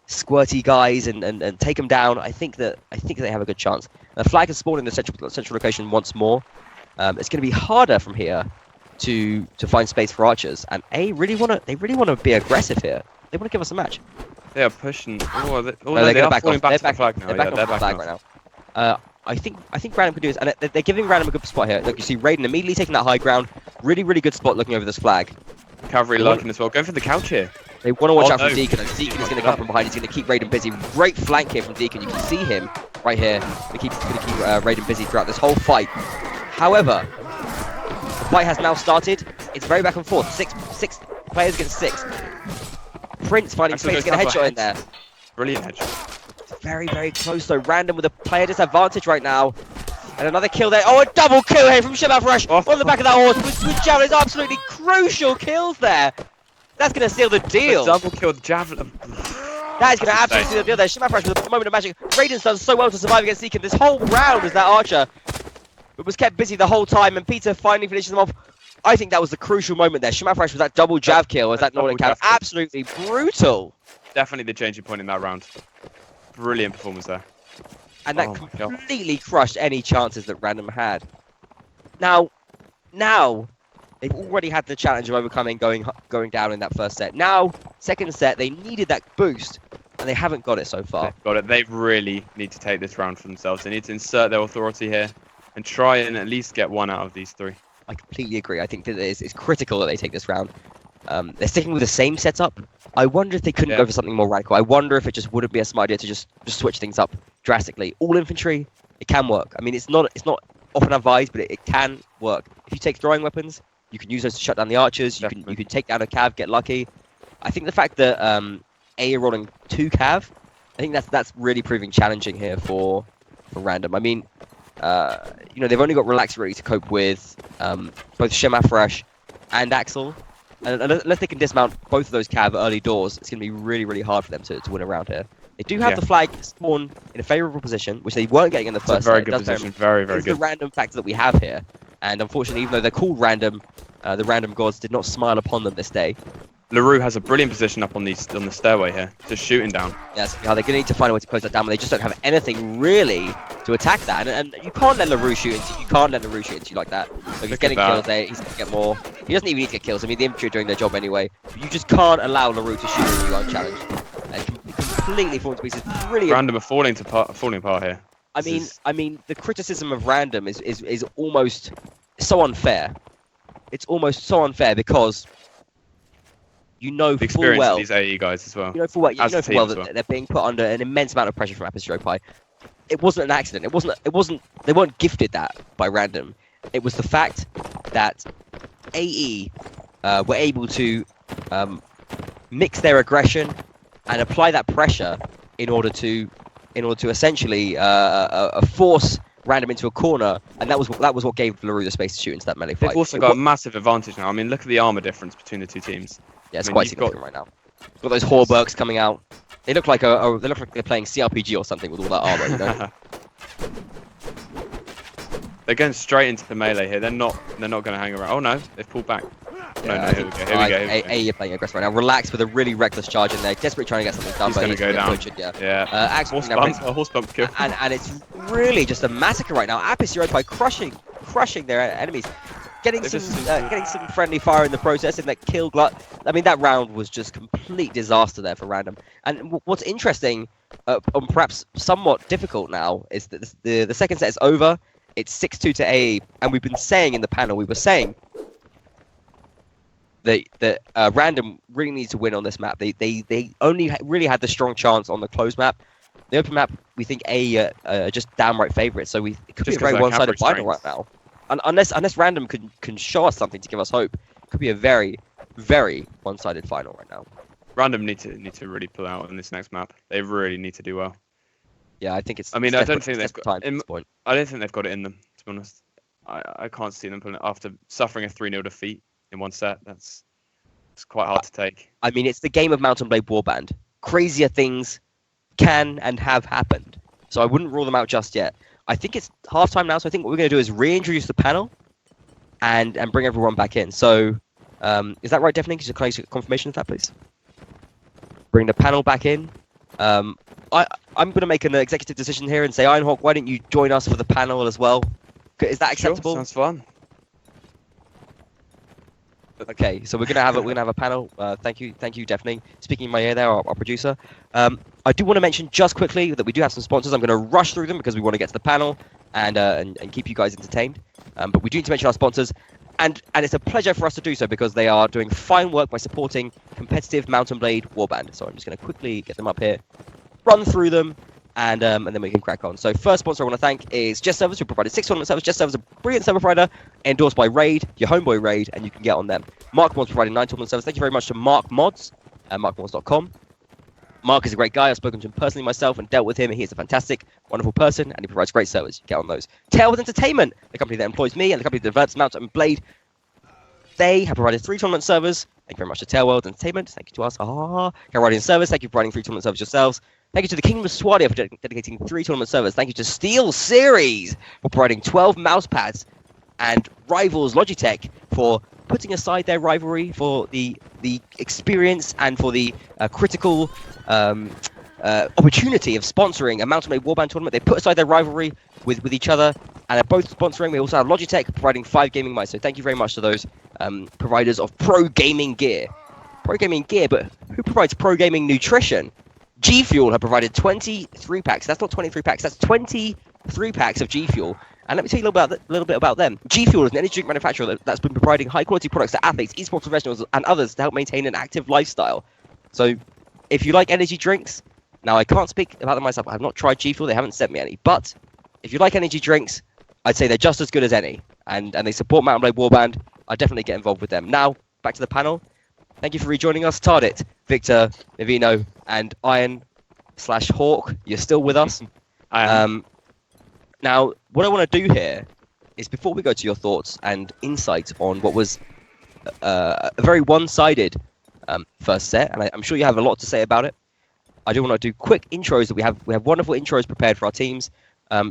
squirty guys and take them down, I think they have a good chance. The flag has spawned in the central location once more. It's going to be harder from here to find space for archers, and they really want to be aggressive here. They want to give us a match. They are pushing. They are back falling back to the flag now. They're back right now. I think Random could do this, and they're giving Random a good spot here. Look, you see Raiden immediately taking that high ground. Really, really good spot looking over this flag. Cavalry lurking as well. Going for the couch here. They want to watch out for Deacon, and Deacon is going to come from behind. He's going to keep Raiden busy. Great flank here from Deacon. You can see him right here. He's going to keep Raiden busy throughout this whole fight. However, the fight has now started. It's very back and forth. Six players against 6. Prince finding space to get a headshot in there. Brilliant headshot. Very, very close though. Random with a player disadvantage right now. And another kill there. Oh, a double kill here from Shemafresh on the back of that horse with javelins. Absolutely crucial kills there. That's going to seal the deal. Double kill with javelin. That is going to absolutely seal the deal there. Shemafresh with a moment of magic. Raiden's done so well to survive against Deacon this whole round as that archer. but was kept busy the whole time, and Peter finally finishes them off. I think that was the crucial moment there. Shemafresh was that double jab kill, was that Nordic cav. Absolutely brutal. Definitely the changing point in that round. Brilliant performance there. And that completely crushed any chances that Random had. Now, they've already had the challenge of overcoming going down in that first set. Now, second set, they needed that boost, and they haven't got it so far. They've got it. They really need to take this round for themselves. They need to insert their authority here and try and at least get one out of these 3. I completely agree. I think that it's critical that they take this round. They're sticking with the same setup. I wonder if they couldn't go for something more radical. I wonder if it just wouldn't be a smart idea to just switch things up drastically. All infantry, it can work. I mean, it's not often advised, but it can work. If you take throwing weapons, you can use those to shut down the archers. You can take down a cav, get lucky. I think the fact that A are rolling 2 cav, I think that's really proving challenging here for Random. I mean, they've only got Relax really to cope with both Shemafresh and Axel. And unless they can dismount both of those cav early doors, it's going to be really, really hard for them to win a round here. They do have the flag spawn in a favourable position, which they weren't getting in the first set. Very good position. Very, very good. It's the random factor that we have here. And unfortunately, even though they're called random, the random gods did not smile upon them this day. LaRue has a brilliant position up on the stairway here, just shooting down. Yes, they're going to need to find a way to close that down, but they just don't have anything really to attack that. And you can't let LaRue shoot into you. You can't let LaRue shoot into you like that. So he's getting kills there. He's going to get more. He doesn't even need to get kills. I mean, the infantry are doing their job anyway. But you just can't allow LaRue to shoot into you unchallenged. And completely falling to pieces. Brilliant. Random are falling apart here. I mean, the criticism of Random is almost so unfair. It's almost so unfair because you know the full experience well of these AE guys as well. You know full well that they're being put under an immense amount of pressure from Europae. It wasn't an accident. It wasn't. They weren't gifted that by Random. It was the fact that AE were able to mix their aggression and apply that pressure in order to essentially force Random into a corner, and that was what gave LaRue the space to shoot into that melee fight. They've also got a massive advantage now. I mean, look at the armor difference between the 2 teams. Yeah, it's quite significant right now. Got those Horbergs coming out. They look like they're playing CRPG or something with all that armor. You know? They're going straight into the melee here. They're not going to hang around. Oh no, they've pulled back. Yeah, here we go. You're playing aggressive right now. Relax with a really reckless charge in there. Desperately trying to get something done, but he's going to go down. Yeah. Horse bump kill. And it's really just a massacre right now. Apis Europae crushing their enemies. Getting some friendly fire in the process, and that kill glut. I mean, that round was just complete disaster there for Random. And what's interesting, and perhaps somewhat difficult now, is that the second set is over. It's 6-2 to AE, and we've been saying in the panel, that Random really needs to win on this map. They only really had the strong chance on the closed map. The open map, we think AE are just downright favourites, so it could be a very one-sided final right now. Unless Random can show us something to give us hope, it could be a very, very one-sided final right now. Random need to really pull out on this next map. They really need to do well. Yeah, I think it's. I mean, I don't think they've got time at this point. I don't think they've got it in them. To be honest, I can't see them pulling it after suffering a 3-0 defeat in one set. It's quite hard to take. I mean, it's the game of Mountain Blade Warband. Crazier things can and have happened, so I wouldn't rule them out just yet. I think it's halftime now, so I think what we're going to do is reintroduce the panel and bring everyone back in. So, is that right, Deafening? Can I get confirmation of that, please? Bring the panel back in. I'm going to make an executive decision here and say, Ironhawk, why don't you join us for the panel as well? Is that acceptable? Sure, sounds fun. Okay, so we're gonna have a panel. Thank you, Deafening. Speaking in my ear there, our producer. I do want to mention just quickly that we do have some sponsors. I'm going to rush through them because we want to get to the panel and keep you guys entertained. But we do need to mention our sponsors, and it's a pleasure for us to do so because they are doing fine work by supporting competitive Mountain Blade Warband. So I'm just going to quickly get them up here, run through them, and then we can crack on. So first sponsor I want to thank is Jest Servers, who provided 6 tournament servers. Jest Servers is a brilliant server provider, endorsed by Raid, your homeboy Raid, and you can get on them. Mark Mods providing 9 tournament servers. Thank you very much to Mark Mods at markmods.com. Mark is a great guy. I've spoken to him personally myself and dealt with him. He is a fantastic, wonderful person, and he provides great servers. Get on those. Tailwind Entertainment, the company that employs me and the company that develops Mountain Blade. They have provided 3 tournament servers. Thank you very much to Tailworld Entertainment. Thank you to us. Guardian Service. Thank you for providing 3 tournament servers yourselves. Thank you to the Kingdom of Swadia for dedicating 3 tournament servers. Thank you to Steel Series for providing 12 mouse pads, and Rivals Logitech for putting aside their rivalry for the experience and for the critical opportunity of sponsoring a Mountain Blade Warband tournament. They put aside their rivalry with each other, and they're both sponsoring. We also have Logitech providing 5 gaming mice. So thank you very much to those providers of pro gaming gear. Pro gaming gear, but who provides pro gaming nutrition? G Fuel have provided 23 packs. That's not 23 packs. That's 23 packs of G Fuel. And let me tell you a little bit about them. G Fuel is an energy drink manufacturer that's been providing high-quality products to athletes, esports professionals, and others to help maintain an active lifestyle. So, if you like energy drinks, now I can't speak about them myself. I have not tried G Fuel. They haven't sent me any. But if you like energy drinks, I'd say they're just as good as any. And they support Mountain Blade Warband. I'd definitely get involved with them. Now, back to the panel. Thank you for rejoining us, Tardit, Victor, Navino, and Iron/Hawk. You're still with us. I am. Now, what I want to do here is, before we go to your thoughts and insight on what was a very one-sided first set, and I'm sure you have a lot to say about it, I do want to do quick intros. That we have wonderful intros prepared for our teams.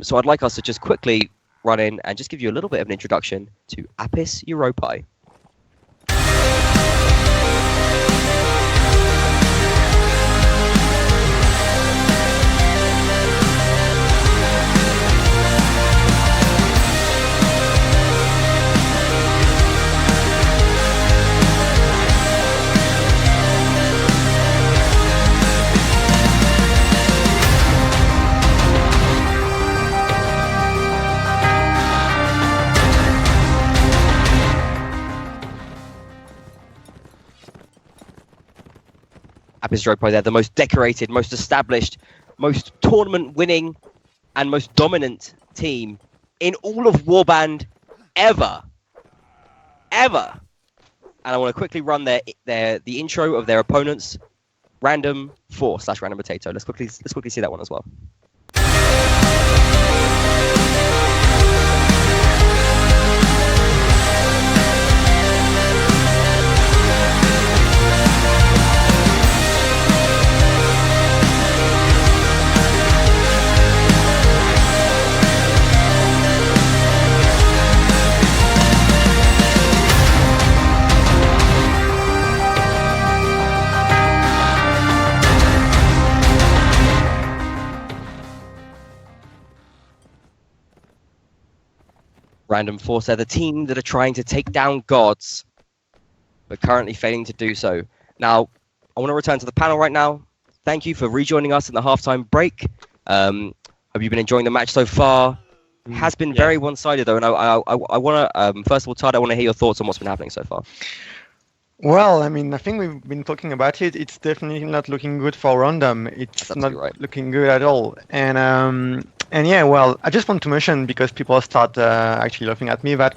So I'd like us to just quickly run in and just give you a little bit of an introduction to Apis Europae. Apis Europae, they're the most decorated, most established, most tournament-winning, and most dominant team in all of Warband ever. Ever. And I want to quickly run the intro of their opponents, Random 4/Random Potato. Let's quickly see that one as well. Random Force, they're the team that are trying to take down gods, but currently failing to do so. Now, I want to return to the panel right now. Thank you for rejoining us in the halftime break. Hope you've been enjoying the match so far. It has been very one-sided, though, and I want to, first of all, Todd, I want to hear your thoughts on what's been happening so far. Well, I mean, I think we've been talking about it. It's definitely not looking good for Random. It's not looking good at all. And yeah, well, I just want to mention, because people start actually laughing at me, that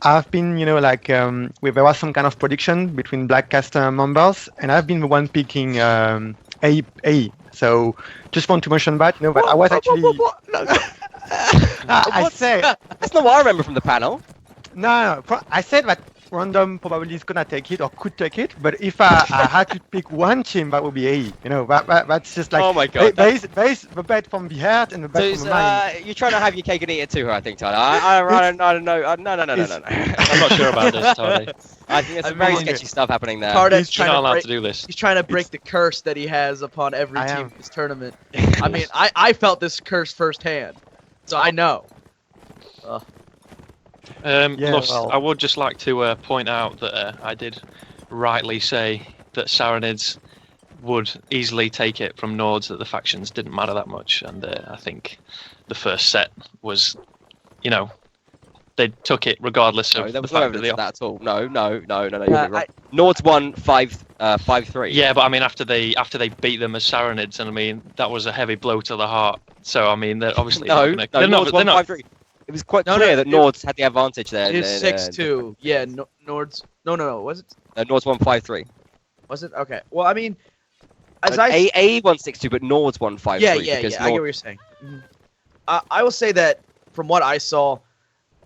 I've been, there was some kind of prediction between Black Caster members, and I've been the one picking A. So just want to mention that, that I was actually... I say... That's not what I remember from the panel. No, I said that Random probably is gonna take it or could take it, but if I had to pick one team, that would be AE. That's just like, oh my god, there is the bet from the heart and the bet from the mind. You're trying to have your cake and eat it too, I think, Tyler. I don't know. No. I'm not sure about this, Tony. I think there's some very sketchy stuff happening there. Tardet's You're not allowed to do this. He's trying to break the curse that he has upon every team in this tournament. I mean, I felt this curse firsthand, so I know. I would just like to point out that I did rightly say that Saranids would easily take it from Nords, that the factions didn't matter that much, and I think the first set was, they took it regardless of there was the no fact evidence of that at all. No, you're wrong. Nords won 5-3. Yeah, but I mean, after they beat them as Saranids, and I mean that was a heavy blow to the heart. So I mean, they're obviously Nords won 5-3. It was quite clear that Nords had the advantage there. It's 6-2. Yeah, Nords. No. Was it? Nords won 5-3. Was it? Okay. Well, I mean, A won 6-2, but Nords won 5-3. Yeah. I get what you're saying. Mm-hmm. I will say that from what I saw,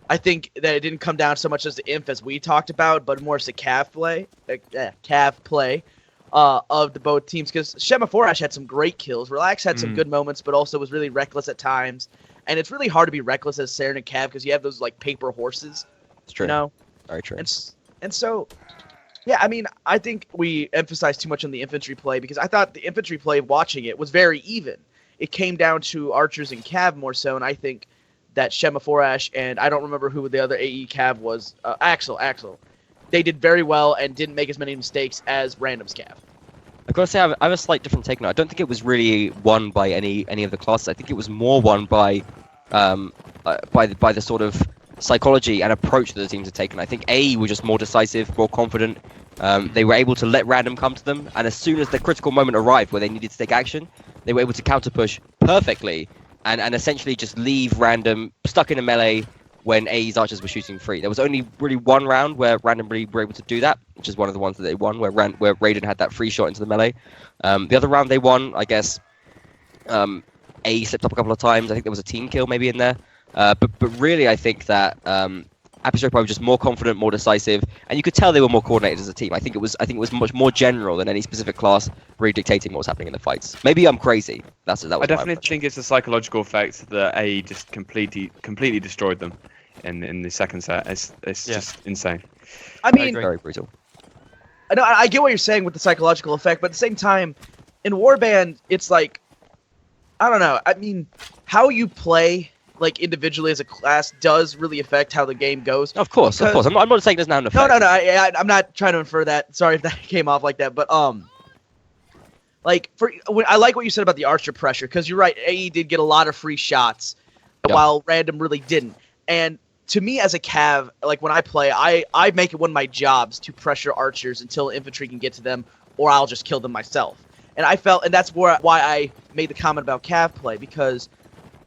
I think that it didn't come down so much as the inf as we talked about, but more as the Cav play. of the both teams, because Shema Forash had some great kills. Relax had some good moments, but also was really reckless at times. And it's really hard to be reckless as Saren and Cav because you have those like paper horses. It's true. You know? Very true. And so, yeah, I mean, I think we emphasized too much on the infantry play because I thought the infantry play, watching it, was very even. It came down to archers and Cav more so, and I think that Shema Forash and I don't remember who the other AE Cav was, Axel. They did very well and didn't make as many mistakes as Random's Cav. I've got to say, I have a slight different take on it. I don't think it was really won by any of the classes. I think it was more won by the sort of psychology and approach that the teams had taken. I think AE were just more decisive, more confident. They were able to let random come to them, and as soon as the critical moment arrived where they needed to take action, they were able to counter push perfectly and essentially just leave random stuck in a melee when AE's archers were shooting free. There was only really one round where random really were able to do that, which is one of the ones that they won, where Raiden had that free shot into the melee. The other round they won, I guess, AE slipped up a couple of times. I think there was a team kill maybe in there. But really, I think that Apex Europae were just more confident, more decisive, and you could tell they were more coordinated as a team. I think it was much more general than any specific class really dictating what was happening in the fights. Maybe I'm crazy. That was I definitely think it's a psychological effect that AE just completely destroyed them in the second set. It's just insane. I mean, very brutal. I get what you're saying with the psychological effect, but at the same time, in Warband, it's like, I don't know. I mean, how you play like individually as a class does really affect how the game goes. Of course. I'm not saying it doesn't have an effect. No. I'm not trying to infer that. Sorry if that came off like that, but I like what you said about the archer pressure, because you're right. AE did get a lot of free shots, while random really didn't. And to me, as a Cav, like when I play, I make it one of my jobs to pressure archers until infantry can get to them, or I'll just kill them myself. And that's why I made the comment about Cav play, because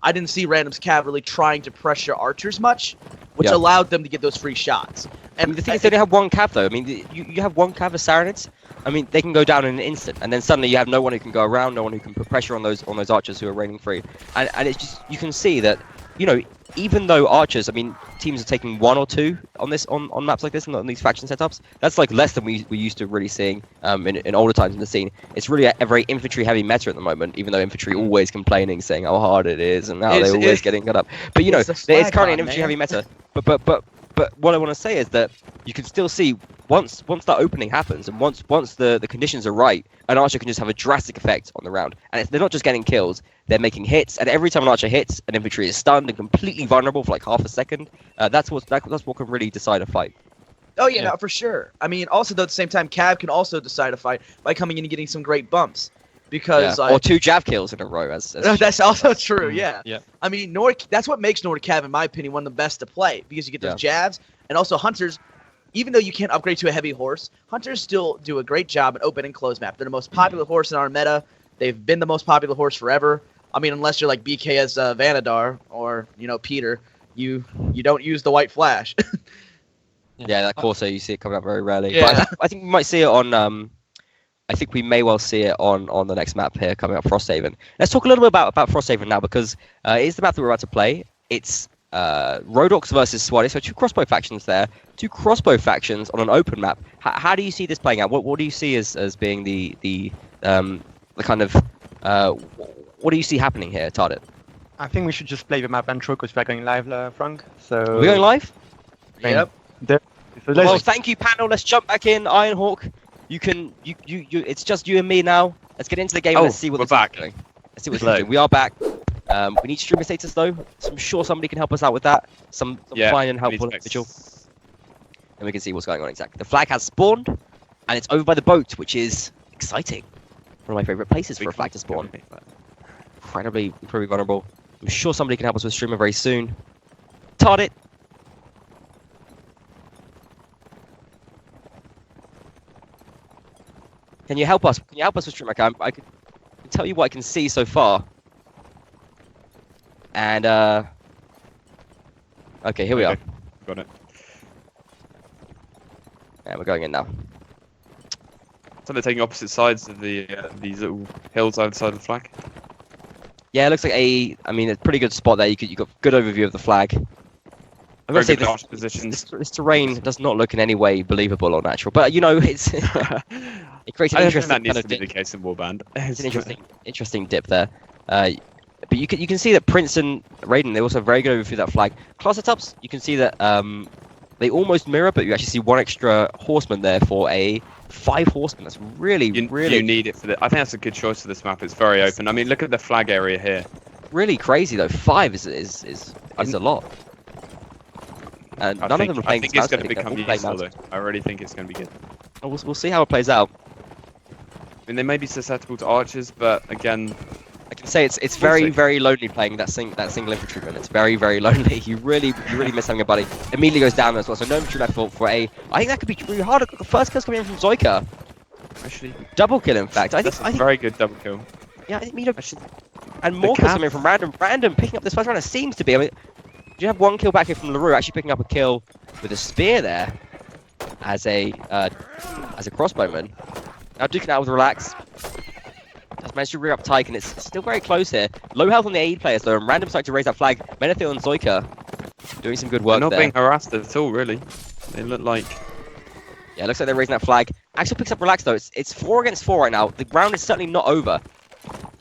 I didn't see Random's Cav really trying to pressure archers much, which allowed them to get those free shots. And the thing is, they don't have one Cav though. I mean, you have one Cav as Saranids. I mean, they can go down in an instant, and then suddenly you have no one who can go around, no one who can put pressure on those archers who are raining free. And it's just, you can see that, you know, even though archers, I mean, teams are taking one or two on maps like this, and on these faction setups. That's like less than we used to really seeing in older times in the scene. It's really a very infantry heavy meta at the moment, even though infantry always complaining, saying how hard it is and how they're always getting cut up. But you know, it's currently an infantry heavy meta. But what I want to say is that you can still see once that opening happens, and once the conditions are right, an archer can just have a drastic effect on the round. And they're not just getting kills, they're making hits. And every time an archer hits, an infantry is stunned and completely vulnerable for like half a second. That's what can really decide a fight. Oh yeah, no, for sure. I mean, also though at the same time, Cav can also decide a fight by coming in and getting some great bumps. Because or two Jav kills in a row. That's also true. Yeah. Yeah. I mean, that's what makes Nordic Cav, in my opinion, one of the best to play, because you get those jabs, and also hunters. Even though you can't upgrade to a heavy horse, hunters still do a great job in open and close map. They're the most popular horse in our meta. They've been the most popular horse forever. I mean, unless you're like BK as Vanadar or Peter, you don't use the white flash. Yeah, that Corsair, you see it coming up very rarely. Yeah. But I think we might see it on. I think we may well see it on the next map here coming up, Frosthaven. Let's talk a little bit about Frosthaven now, because it is the map that we're about to play. It's Rodox versus Swadi, so two crossbow factions there. Two crossbow factions on an open map. How do you see this playing out? What do you see as being the kind of what do you see happening here, Tardit? I think we should just play the map intro because we're going live, Frank. So Are we going live? Yep. Well, thank you, panel. Let's jump back in. Ironhawk, you can you it's just you and me now. Let's get into the game and let's see what we're this back. is doing. Let's see what it's doing. We are back. We need streamer status though, so I'm sure somebody can help us out with that. Some fine and helpful individual. And we can see what's going on exactly. The flag has spawned, and it's over by the boat, which is exciting. One of my favourite places for a flag to spawn. Incredibly vulnerable. I'm sure somebody can help us with streamer very soon. Tardit. Can you help us? Can you help us with streamer? I can tell you what I can see so far. And okay, here we are. Got it. And we're going in now. So they're taking opposite sides of these little hills either side of the flag. Yeah, it looks like I mean, a pretty good spot there. You got good overview of the flag. I'm gonna say Very good positions. this terrain does not look in any way believable or natural, but it's It creates an I think interesting that needs kind to of be the case in Warband. it's an interesting dip there. But you can see that Prince and Raiden, they're also very good over through that flag. Class setups, you can see that they almost mirror, but you actually see one extra horseman there for a 5 horsemen. That's really You need it for the. I think that's a good choice for this map. It's very open. I mean, look at the flag area here. really crazy though. 5 is a lot. And none of them are I playing. think it's going to they're become all playing useful though. mountains. I really think it's going to be good. We'll see how it plays out. I mean, they may be susceptible to archers, but again, I can say it's We'll very see. very lonely playing that single infantryman. It's very lonely. You really miss having a buddy. Immediately goes down as well. So no infantry left for A. I think that could be really hard. The first kill's coming in from Zoika. actually, Double kill in fact. I that's a think very good double kill. yeah. I think Mino Actually, and more kills Cav- coming from Random. Random picking up this first round. It seems to be. I mean, you have one kill back here from LaRue, actually picking up a kill with a spear there as a crossbowman. Now duking out with relax. Has managed to rear up Tyke, and it's still very close here. Low health on the AE players though, and Random starting to raise that flag. Menethil and Zoika doing some good they're work not there. being harassed at all, really. They look like Yeah, it looks like they're raising that flag. Axel picks up relax though. It's 4 against 4 right now. The round is certainly not over.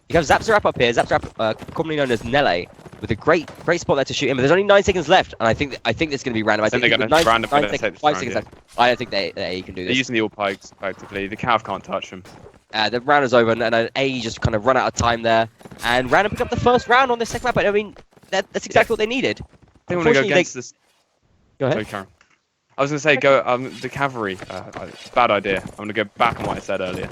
You have Zapzarap up here. Zapzarap, commonly known as Nele, with a great spot there to shoot him. But there's only 9 seconds left, and I think it's going to be random. I think they're with gonna 9 random nine gonna seconds, take this 5 round, seconds yeah. left. I don't think they can do they're this. using the all pikes effectively. The cav can't touch them. The round is over, and AE just kind of run out of time there. And Random picked up the first round on this second map. But I mean, that's exactly what they needed. They want to go Unfortunately, against this. Go ahead. Sorry, Karen. I was going to say go the cavalry. It's a bad idea. I'm going to go back on what I said earlier.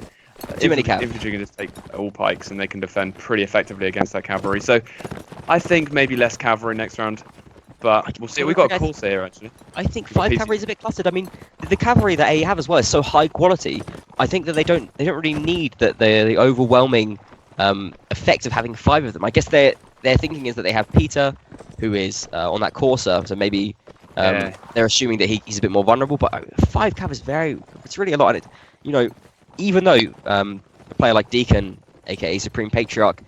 Too many cav. Infantry can just take all pikes and they can defend pretty effectively against that cavalry. So I think maybe less cavalry next round, but we'll see. We've got a Corsair here actually. I think You've got 5 PC. cavalry is a bit clustered. I mean, the cavalry that AE have as well is so high quality. I think that they don't really need the overwhelming effect of having 5 of them. I guess their thinking is that they have Peter, who is on that Corsair, so maybe Yeah. they're assuming that he's a bit more vulnerable. But 5 cav is it's really a lot. And even though a player like Deacon, aka Supreme Patriarch,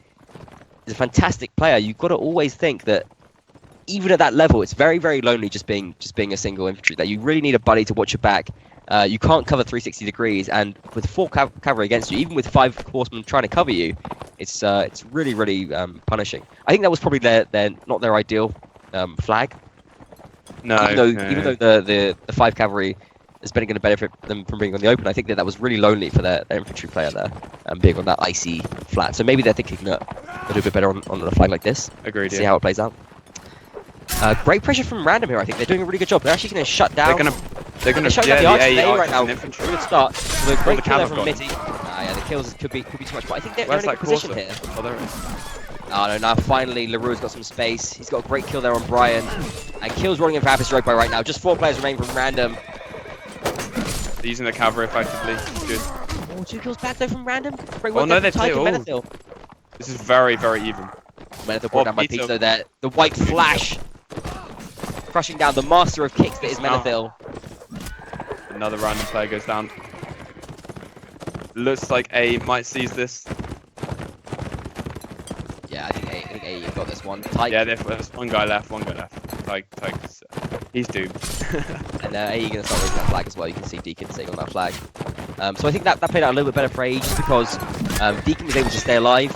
is a fantastic player, you've got to always think that even at that level, it's very lonely just being a single infantry. That you really need a buddy to watch your back. You can't cover 360 degrees, and with 4 cavalry against you, even with 5 horsemen trying to cover you, it's really punishing. I think that was probably not their ideal flag. No. Even though the 5 cavalry is going to benefit them from being on the open, I think that was really lonely for their infantry player there, being on that icy flat. So maybe they're thinking that they'll do a bit better on a flag like this. Agreed. See Yeah. how it plays out. Great pressure from Random here. I think they're doing a really good job. They're actually going to shut down. They're gonna shut yeah, down the the archers AE right now. and infantry. Good start. With a great the kill there cav from got Mitty. Yeah, the kills could be too much, but I think they're Where's in a that good position Corsair? here. Oh, there it is. Oh no, now finally LaRue's got some space. He's got a great kill there on Brian. And kills rolling in for Apis Europae right now. Just 4 players remain from Random. They're using the cavalry effectively. It's good. Oh, 2 kills back though from Random. Great Oh, work no, there from they're Tyke and two. Menethil. This is very even. Menethil brought down by Peter. Pizzo there. The white flash. Crushing down the master of kicks that is Menethil. Another random player goes down. Looks like A might seize this. Yeah, I think A got this one. Tyke. Yeah, there's one guy left. Tyke, he's doomed. And AE going to start raising that flag as well. You can see Deacon sitting on that flag. So I think that played out a little bit better for AE just because Deacon was able to stay alive.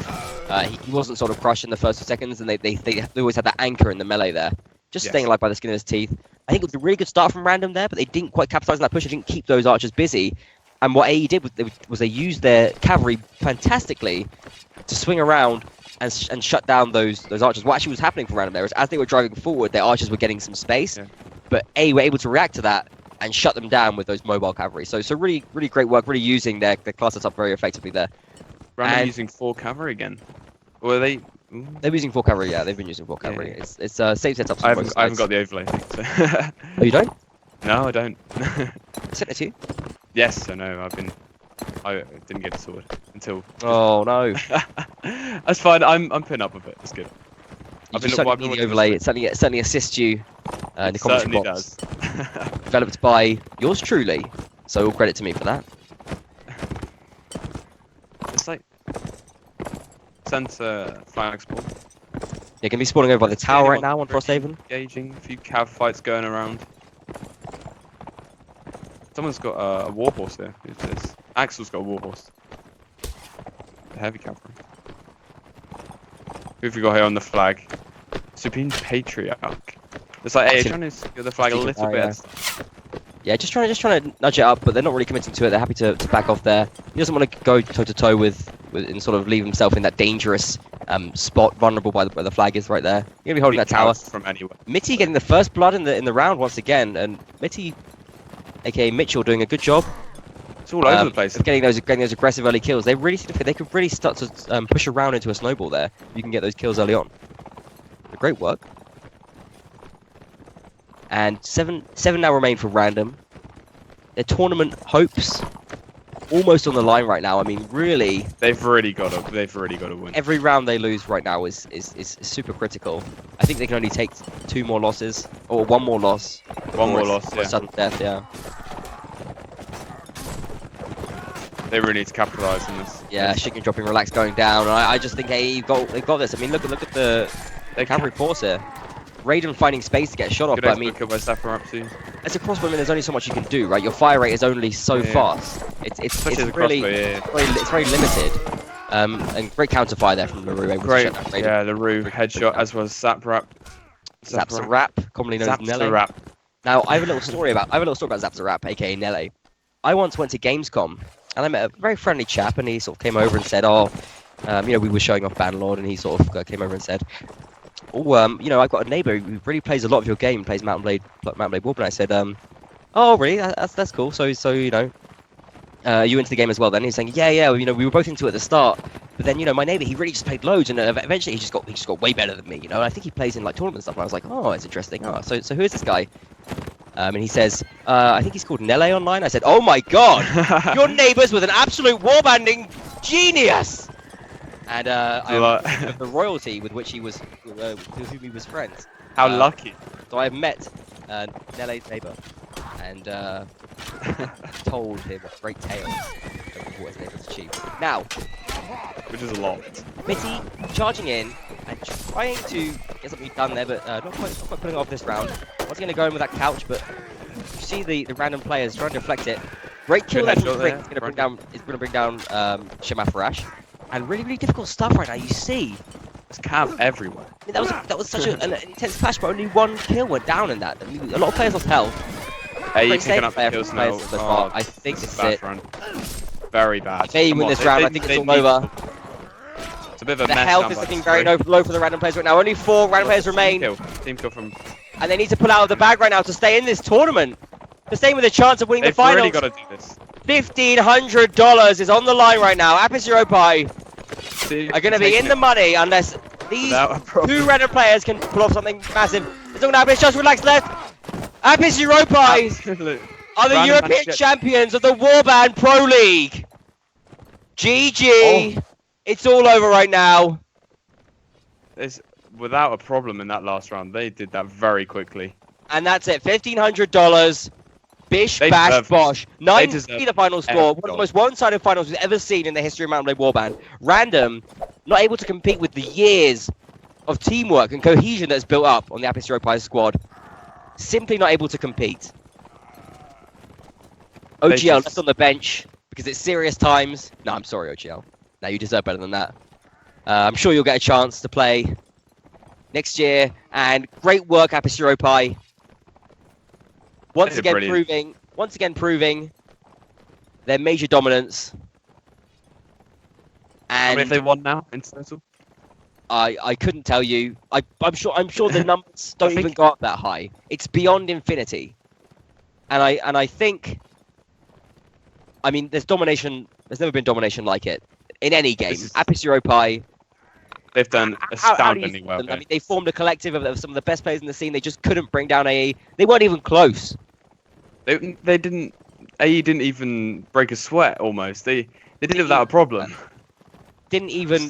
He wasn't sort of crushed in the first 2 seconds, and they always had that anchor in the melee there. Just Yes. staying alive by the skin of his teeth. I think it was a really good start from Random there, but they didn't quite capitalize on that push. They didn't keep those archers busy. And what AE did was they used their cavalry fantastically to swing around and shut down those archers. What actually was happening for Random there is as they were driving forward, their archers were getting some space, Yeah. but AE were able to react to that and shut them down with those mobile cavalry. So really great work, really using their class setup very effectively there. Random And- using 4 cavalry again. Or are they? Ooh. They're using 4 cavalry, yeah, they've been using 4 cavalry. Yeah. It's safe setups. I haven't got the overlay. So. Oh, you don't? No, I don't. I sent it to you. Yes, I know. I didn't get a sword until. Oh no. That's fine. I'm putting up with it. It's good. You I've been- certainly I've been need the watching overlay. this It certainly assists you in the It commentary certainly box. does. Developed by yours truly. So all credit to me for that. It's like center flag spawn. You're going to be spawning over by the tower right now on Anyone Frosthaven. Engaging, a few cav fights going around. Someone's got a warhorse there. Who's this? Axel's got a warhorse. The heavy cavalry. Who have we got here on the flag? Supreme Patriarch. It's like, hey, trying to secure the flag a little bit. Yeah, just trying to nudge it up, but they're not really committing to it. They're happy to back off there. He doesn't want to go toe to toe with and sort of leave himself in that dangerous spot, vulnerable by the flag is right there. You're gonna be holding that tower from anywhere. Mitty getting the first blood in the round once again, and Mitty, aka Mitchell, doing a good job. It's all over the place. Of getting those aggressive early kills. They could really start to push around into a snowball there. You can get those kills early on. Great work. And seven now remain for Random. Their tournament hopes almost on the line right now. I mean, really, they've really got to win. Every round they lose right now is super critical. I think they can only take 2 more losses or 1 more loss. One more loss, yeah. Sudden death, yeah. They really need to capitalize on this. Yeah, chicken dropping, relax, going down. And I just think, hey, they've got this. I mean, look at the cavalry force here. Raiden finding space to get a shot off, but I mean, as a crossbow, I mean, there's only so much you can do, right? Your fire rate is only so fast. It's really it's very limited. And great counter fire there from LaRue. Great, yeah, LaRue headshot, as was Zaprap. Zapzarap, commonly known as Nele. Now, I have a little story about Zapzarap, aka Nele. I once went to Gamescom, and I met a very friendly chap, and he sort of came over and said, we were showing off Bannerlord, and he sort of came over and said, I've got a neighbour who really plays a lot of your game, plays Mountain Blade Warp, and I said, oh, really? That's cool. So you into the game as well? Then he's saying, yeah, we were both into it at the start, but then my neighbour, he really just played loads, and eventually he just got way better than me, and I think he plays in like tournament stuff. And I was like, oh, it's interesting. Oh, so who is this guy? And he says, I think he's called Nele online. I said, oh my god, your neighbour's with an absolute warbanding genius. And the royalty with which with whom he was friends. How lucky! So I met Nele's neighbour, and told him great tales of what his neighbour's achieved. Now, which is a lot. Mitty charging in and trying to get something done there, but not quite pulling off this round. Once going to go in with that couch, but you see the random players trying to deflect it. Great kill there from Spring. It's going to bring down Shemafarash. And really, really difficult stuff right now. You see, there's cav everywhere. I mean, that was such an intense clash, but only 1 kill went down in that. I mean, a lot of players lost health. Hey, you're picking up the kills now. Oh, I think this is it. Run. Very bad. If they win this round, I think it's all over. It's a bit of a the mess. Health is looking very low for the random players right now. Only 4 random players remain. Team kill from. And they need to pull out of the bag right now to stay in this tournament. To stay with a chance of winning the finals. They've really got to do this. $1,500 is on the line right now. Apis Europae are going to be in the money unless these 2 random players can pull off something massive. It's all going to happen. It's just relax left. Apis Europae are the European champions of the Warband Pro League. GG. It's all over right now. It's without a problem in that last round. They did that very quickly. And that's it. $1,500. Bish, bash, bosh. 9-3 the final score. One of the most one-sided finals we've ever seen in the history of Mountain Blade Warband. Random, not able to compete with the years of teamwork and cohesion that's built up on the Apis Europae squad. Simply not able to compete. OGL left on the bench because it's serious times. No, I'm sorry, OGL. No, you deserve better than that. I'm sure you'll get a chance to play next year. And great work, Apis Europae. Once again proving their major dominance. And how many have they won now in total? I couldn't tell you. I'm sure the numbers don't even go up that high. It's beyond infinity. And I think, I mean, there's domination. There's never been domination like it in any game. Apis Europae. They've done astoundingly well. I mean, they formed a collective of some of the best players in the scene. They just couldn't bring down AE. They weren't even close. They didn't. AE didn't even break a sweat. Almost. They did it without a problem. Didn't even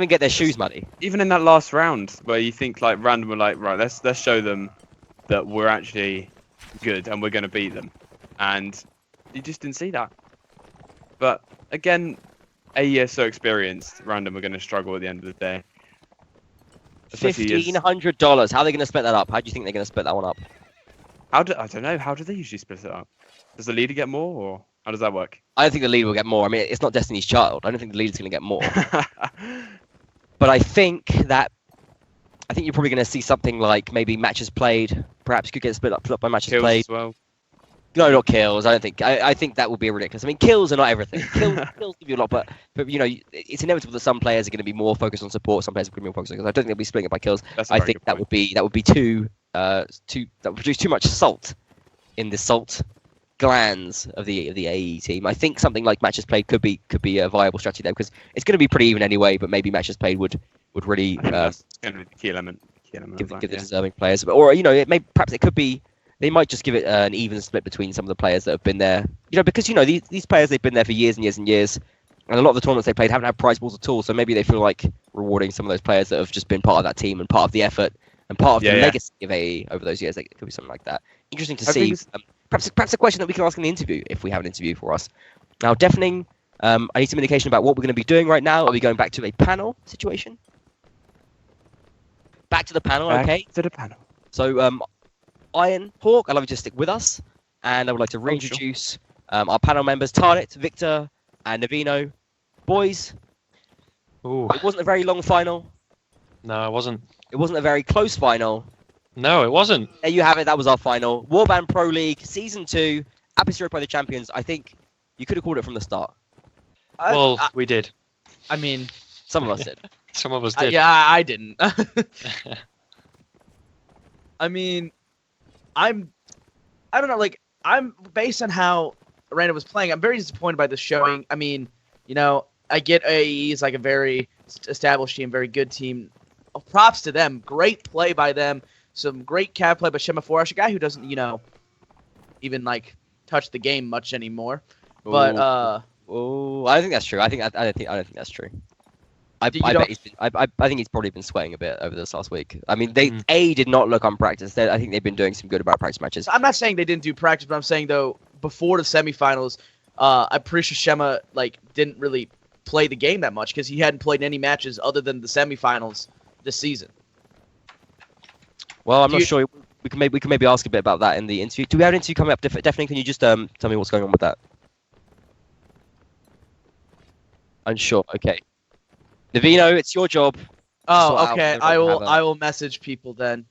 get their shoes muddy. Even in that last round, where you think like Random were like, right, let's show them that we're actually good and we're going to beat them, and you just didn't see that. But again, AE is so experienced. Random are going to struggle at the end of the day. $1,500. How are they going to split that up? How do you think they're going to split that one up? I don't know. How do they usually split it up? Does the leader get more, or how does that work? I don't think the leader will get more. I mean, it's not Destiny's Child. I don't think the leader's going to get more. But I think you're probably going to see something like maybe matches played. Perhaps could get split up by matches Kills played. as well. No, not kills. I don't think. I think that would be ridiculous. I mean, kills are not everything. Kills give you a lot, but it's inevitable that some players are going to be more focused on support. Some players are going to be more focused on. I don't think they'll be splitting it by kills. That's a I very think good that point. would be too that would produce too much salt in the salt glands of the AE team. I think something like matches played could be a viable strategy there because it's going to be pretty even anyway. But maybe matches played would really I think that's going to be the key element. give of the that, yeah. deserving players, or perhaps it could be. They might just give it an even split between some of the players that have been there. Because these players, they've been there for years and years and years, and a lot of the tournaments they played haven't had prize balls at all. So maybe they feel like rewarding some of those players that have just been part of that team and part of the effort and part of the legacy of AE over those years. It could be something like that. Interesting to see. Perhaps a question that we can ask in the interview if we have an interview for us. Now, deafening. I need some indication about what we're going to be doing right now. Are we going back to a panel situation? Back to the panel, okay. To the panel. So, Iron Hawk, I'd love you to stick with us, and I would like to reintroduce our panel members, Tardet, Victor, and Navino. Boys, Ooh. it wasn't a very long final. No, it wasn't. It wasn't a very close final. No, it wasn't. There you have it. That was our final. Warband Pro League Season 2, Apis Europae the champions. I think you could have called it from the start. We did. I mean, Some of us did. Some of us did. yeah, I didn't. I mean, I don't know. Like, I'm based on how Random was playing. I'm very disappointed by this showing. I mean, I get AE is like a very established team, very good team. Props to them. Great play by them. Some great cav play by Shema Forash, a guy who doesn't, even like touch the game much anymore. But I don't think that's true. I don't think that's true. I think he's probably been sweating a bit over this last week. I mean, they did not look unpracticed. I think they've been doing some good about practice matches. I'm not saying they didn't do practice, but I'm saying though before the semifinals, I'm pretty sure Shema didn't really play the game that much because he hadn't played any matches other than the semifinals this season. Well, I'm not sure. We can maybe ask a bit about that in the interview. Do we have an interview coming up? Definitely. Can you just tell me what's going on with that? Unsure. Okay. Navino, it's your job. Oh, okay. I will message people then.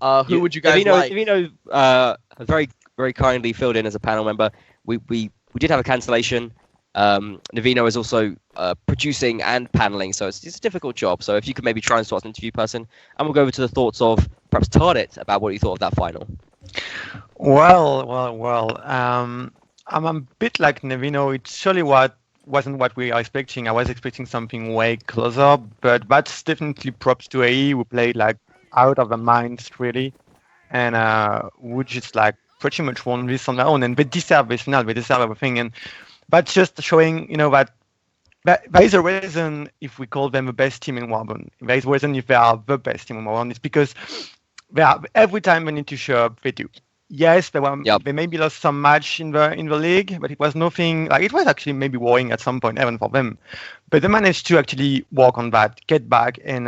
Who would you guys like? Navino very, very kindly filled in as a panel member. We did have a cancellation. Navino is also producing and paneling, so it's a difficult job. So if you could maybe try and start an interview person, and we'll go over to the thoughts of perhaps Tardet about what you thought of that final. Well. I'm a bit like Navino. It's surely wasn't what we are expecting. I was expecting something way closer, but that's definitely props to AE, who played out of their minds really, and who just pretty much won this on their own, and they deserve this final. They deserve everything, and that's just showing that there is a reason if we call them the best team in Warband. There is a reason if they are the best team in Warband. It's because every time they need to show up, they do. Yes, they maybe lost some match in the league, but it was nothing. It was actually maybe worrying at some point, even for them. But they managed to actually work on that, get back, and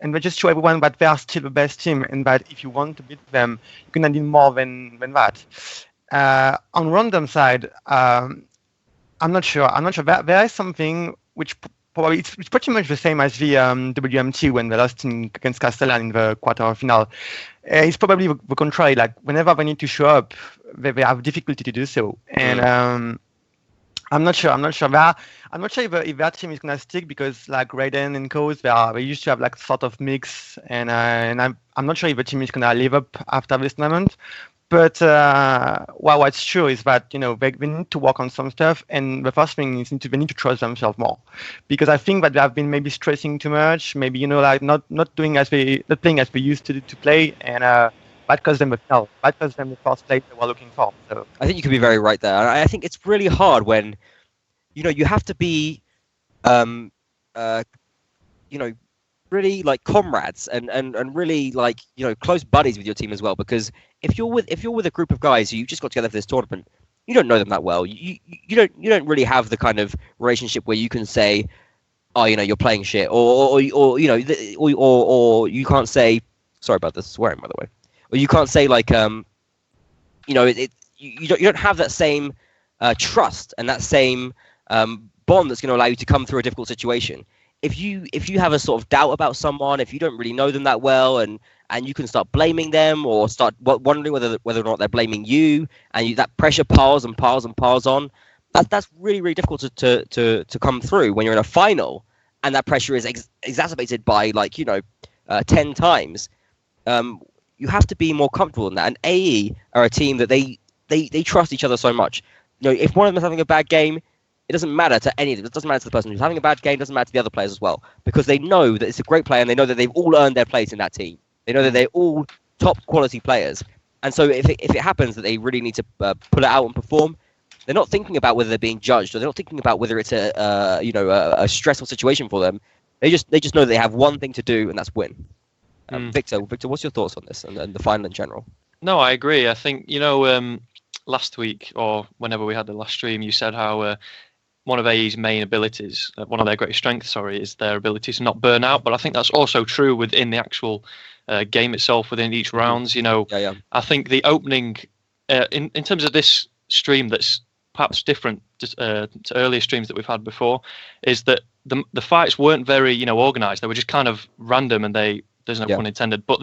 they just show everyone that they are still the best team, and that if you want to beat them, you can need more than that. On random side, I'm not sure. There is something which probably it's pretty much the same as the WMT when they lost against Castellan in the quarterfinal. It's probably the contrary. Whenever they need to show up, they have difficulty to do so. And I'm not sure. I'm not sure if that team is gonna stick because Raiden and Coast, they used to have sort of mix, and I'm not sure if the team is gonna live up after this tournament. But what's true is that they need to work on some stuff, and the first thing is they need to trust themselves more, because I think that they have been maybe stressing too much, maybe not playing as they used to play, and that cost them the final. That cost them the first place they were looking for. So I think you could be very right there. I think it's really hard when you have to be really comrades and really close buddies with your team as well, because if you're with a group of guys who you just got together for this tournament, you don't know them that well. You don't really have the kind of relationship where you can say, oh, you're playing shit, or you can't say, sorry about this swearing by the way, or you can't say like you don't have that same trust and that same bond that's going to allow you to come through a difficult situation. If you have a sort of doubt about someone, if you don't really know them that well, and you can start blaming them or start wondering whether or not they're blaming you, and that pressure piles and piles and piles on, that's really, really difficult to come through when you're in a final, and that pressure is exacerbated by 10 times. You have to be more comfortable in that. And AE are a team that they trust each other so much. If one of them is having a bad game, it doesn't matter to any of them. It doesn't matter to the person who's having a bad game. It doesn't matter to the other players as well, because they know that it's a great player, and they know that they've all earned their place in that team. They know that they're all top quality players. And so if it happens that they really need to pull it out and perform, they're not thinking about whether they're being judged, or they're not thinking about whether it's a stressful situation for them. They just know that they have one thing to do, and that's win. Victor, what's your thoughts on this and the final in general? No, I agree. I think last week or whenever we had the last stream, you said how one of AE's main abilities, one of their greatest strengths, is their ability to not burn out. But I think that's also true within the actual game itself, within each rounds. Yeah. I think the opening, in terms of this stream, that's perhaps different to earlier streams that we've had before, is that the fights weren't very organized. They were just kind of random, and there's no pun intended, but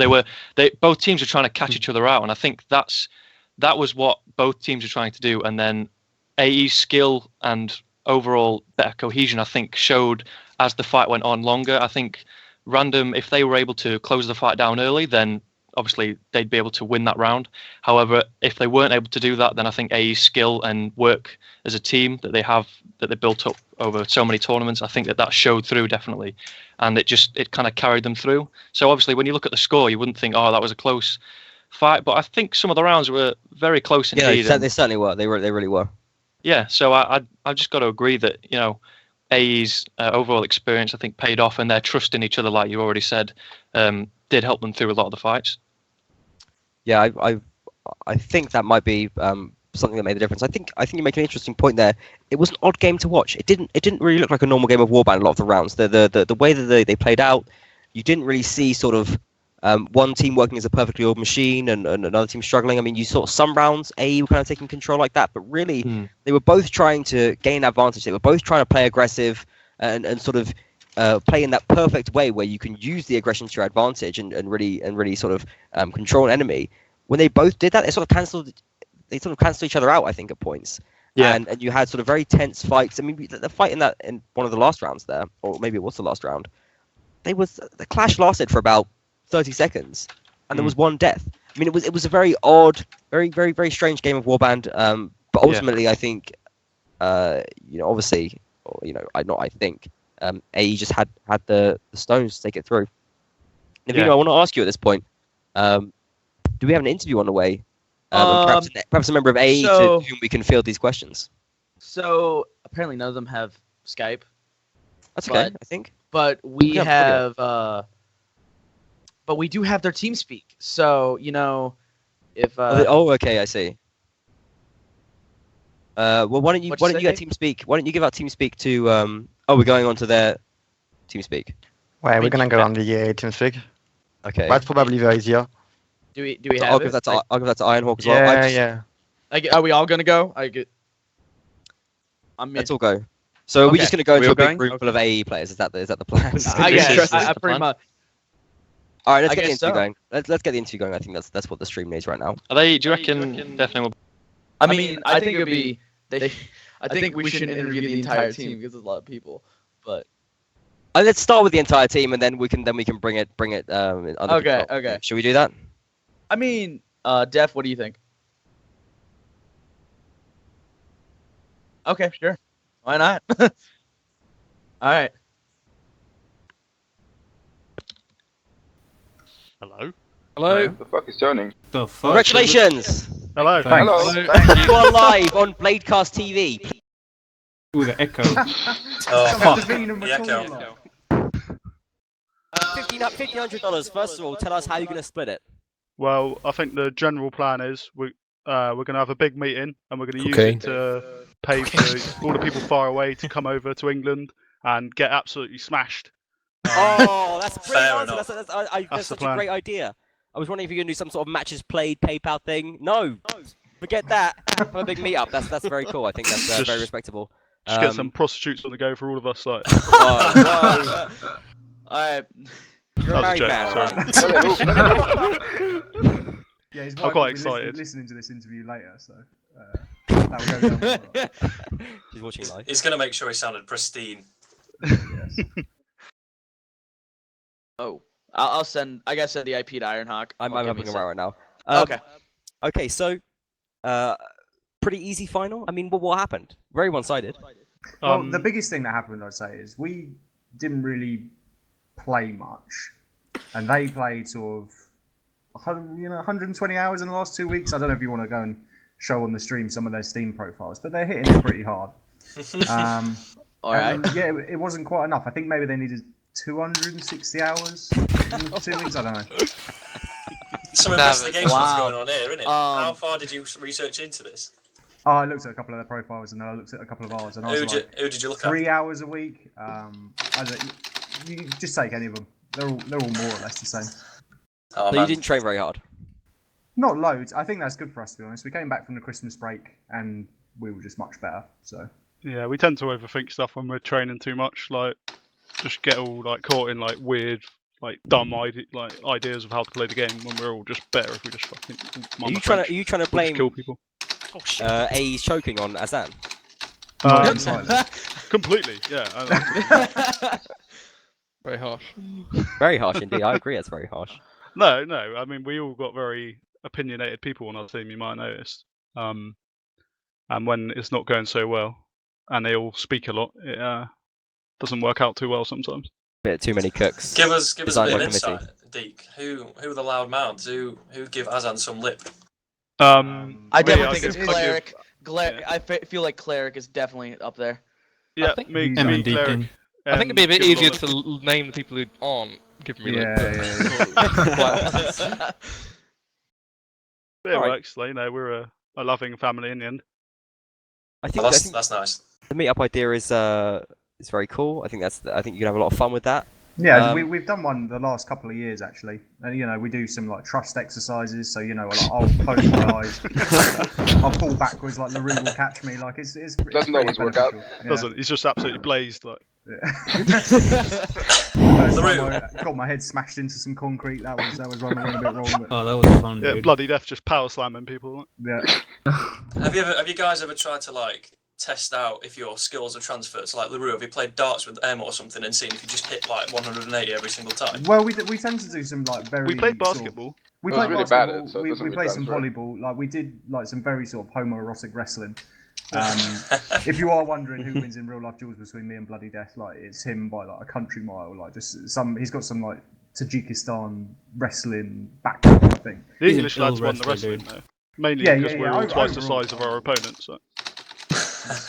both teams were trying to catch each other out, and I think that was what both teams were trying to do. And then AE's skill and overall better cohesion, I think, showed as the fight went on longer. I think Random, if they were able to close the fight down early, then obviously they'd be able to win that round. However, if they weren't able to do that, then I think AE's skill and work as a team that they built up over so many tournaments, I think that showed through definitely, and it kind of carried them through. So obviously when you look at the score, you wouldn't think, oh, that was a close fight, but I think some of the rounds were very close indeed. Yeah, they certainly were. They really were. Yeah, so I've just got to agree that AE's overall experience, I think, paid off, and their trust in each other, like you already said, did help them through a lot of the fights. Yeah, I think that might be something that made the difference. I think you make an interesting point there. It was an odd game to watch. It didn't really look like a normal game of Warband a lot of the rounds. The way that they played out, you didn't really see sort of one team working as a perfectly oiled machine and another team struggling. I mean, you saw some rounds AE were kind of taking control like that, but really they were both trying to gain advantage. They were both trying to play aggressive and sort of play in that perfect way where you can use the aggression to your advantage and really sort of control an enemy. When they both did that, they sort of cancelled each other out, I think, at points. Yeah. And you had sort of very tense fights. I mean, the fight in one of the last rounds there, or maybe it was the last round, the clash lasted for about 30 seconds, and there was one death. I mean, it was a very odd, very, very, very strange game of Warband. But ultimately, I think, obviously, I think, AE just had the stones to take it through. Navino, I want to ask you at this point, do we have an interview on the way? Perhaps a member of AE to whom we can field these questions. So apparently none of them have Skype. That's okay, I think. But we have, but we do have their TeamSpeak. So if okay, I see. Well, why don't you get TeamSpeak? Why don't you give out TeamSpeak to? We're going on to their TeamSpeak. Well, we're gonna go on the TeamSpeak. Okay. That's probably very easier. Do we have I'll give that to Ironhawk as well. Yeah. Are we all gonna go? Let's all go. So are we just gonna go into a big group full of AE players? Is that the plan? I guess. I pretty much. All right, let's get the interview going. Let's get the interview going. I think that's what the stream needs right now. Do you reckon definitely will? I mean, I think it'd be. I think we should interview the entire team because there's a lot of people. But let's start with the entire team, and then we can bring it. Okay. Should we do that? I mean, Def, what do you think? Okay, sure. Why not? All right. Hello. The fuck is turning? The fuck? Congratulations! Hello. Hello. You are live on Bladecast TV. Ooh, the echo. The echo. $1,500. First of all, tell us how you're going to split it. Well, I think the general plan is we're going to have a big meeting and we're going to use it to pay for all the people far away to come over to England and get absolutely smashed. Oh, that's a brilliant Fair answer. enough. That's such a great idea. I was wondering if you're gonna do some sort of matches played PayPal thing. No, forget that. Have a big meetup. That's very cool. I think that's very respectable. Just get some prostitutes on the go for all of us. Like, Whoa. Alright. You're a that was a married joke. man. Sorry. Yeah, his I'm wife quite will be excited. listening to this interview later, so that will go down well. She's watching live. He's going to make sure he sounded pristine. Yes. Oh, I'll send. I gotta send the IP to Ironhawk. I'm I'll give having you a a row right now. Okay. Okay, so pretty easy final. I mean, what happened? Very one-sided. Well, the biggest thing that happened, I'd say, is we didn't really play much, and they played sort of 120 hours in the last 2 weeks. I don't know if you want to go and show on the stream some of their Steam profiles, but they're hitting it pretty hard. All right. Yeah, it wasn't quite enough. I think maybe they needed 260 hours in 2 weeks. I don't know. Some investigation Wow. going on here, isn't it? How far did you research into this? Oh, I looked at a couple of their profiles, and then I looked at a couple of ours, and I was Who did you look at? 3 hours a week. I don't, you just take any of them. They're all more or less the same. Oh, So man. you didn't train very hard. Not loads. I think that's good for us, to be honest. We came back from the Christmas break, and we were just much better. So Yeah, we tend to overthink stuff when we're training too much. Like, just get all like caught in like weird, like dumb ideas of how to play the game when we're all just better if we just fucking. Are you trying to we'll blame just kill people? A's choking on Azan? not even slightly. Completely, yeah. Very harsh. Very harsh indeed. I agree. It's very harsh. No. I mean, we all got very opinionated people on our team. You might notice. And when it's not going so well, and they all speak a lot, it doesn't work out too well sometimes. Bit too many cooks. Give us a bit Designed of by insight, committee. Deke. Who are the loud mouths? Who give Azan some lip? I definitely think it's give- Cleric. yeah. I feel like Cleric is definitely up there. Yeah, think me, he's me, on Cleric. Deacon. I think it'd be a bit give easier lot to name the people who aren't giving me lip. of- It Alright. works. Like, we're a loving family in the end. I think, Well, I think that's nice. the meetup idea is very cool. I think you can have a lot of fun with that. Yeah, we've done one the last couple of years actually. And we do some like trust exercises. So like, I'll close my eyes, I'll pull backwards like LaRue will catch me. Like it's Doesn't always work out. Yeah. Doesn't. He's just absolutely blazed. Like, First time I got my head smashed into some concrete. That was running a bit wrong. But, Oh, that was fun, yeah, dude. bloody death, just power slamming people. Like. yeah. Have you guys ever tried to like test out if your skills are transferred? So like LaRue, have you played darts with M or something and seen if you just hit like 180 every single time? Well, we tend to do some like very. We played sort of- basketball. We I was played really bad basketball. at it, so it we doesn't really played some transfer. volleyball. Like we did like some very sort of homoerotic wrestling. If you are wondering who wins in real life duels between me and Bloody Death, like it's him by like a country mile. Like just he's got some like Tajikistan wrestling background, I think. The He's an English lads ill won the wrestler, wrestling dude. though. Mainly Yeah, because yeah, we're yeah. all twice the Overall, size of our opponents. So.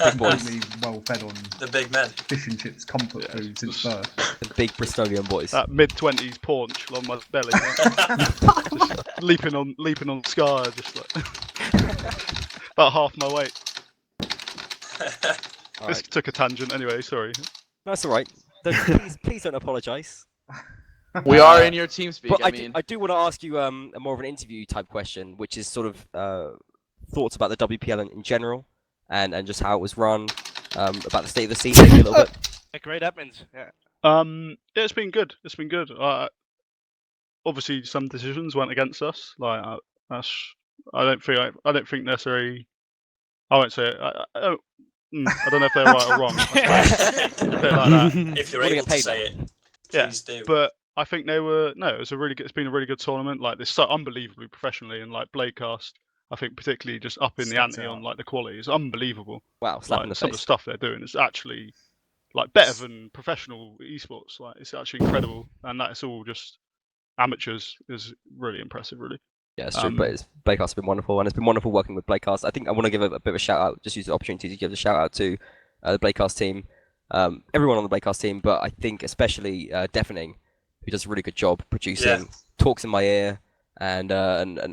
Big boys. Completely well fed on The big men. fish and chips comfort food since birth. The big Bristolian boys. That mid-20s paunch along my belly, just leaping on Sky, just like about half my weight. All This right. took a tangent anyway. Sorry. That's all right. Please don't apologise. We are in your team speak. But I mean, I do want to ask you a more of an interview type question, which is sort of thoughts about the WPL in general, and just how it was run, about the state of the scene maybe a little bit. Great admins. Yeah. Yeah, it's been good. It's been good. Obviously, some decisions went against us. Like I don't think necessarily. I won't say it. I don't know if they're right or wrong. I suppose. A bit like that. If you're Wanna able get to paid say now. it, Yeah, please do. But I think they were it was it's been a really good tournament. Like this, so unbelievably professionally, and like Bladecast, I think particularly just upping the Steps ante it on up. like the quality is unbelievable. Wow, slap in Like the some of the face. stuff they're doing is actually like better than professional esports. Like it's actually incredible, and that's all just amateurs is really impressive, really. Yeah, it's true. But Blakecast has been wonderful, and it's been wonderful working with Blakecast. I think I want to give a bit of a shout out. Just use the opportunity to give a shout out to the Blakecast team, everyone on the Blakecast team, but I think especially Deafening, who does a really good job producing, talks in my ear, and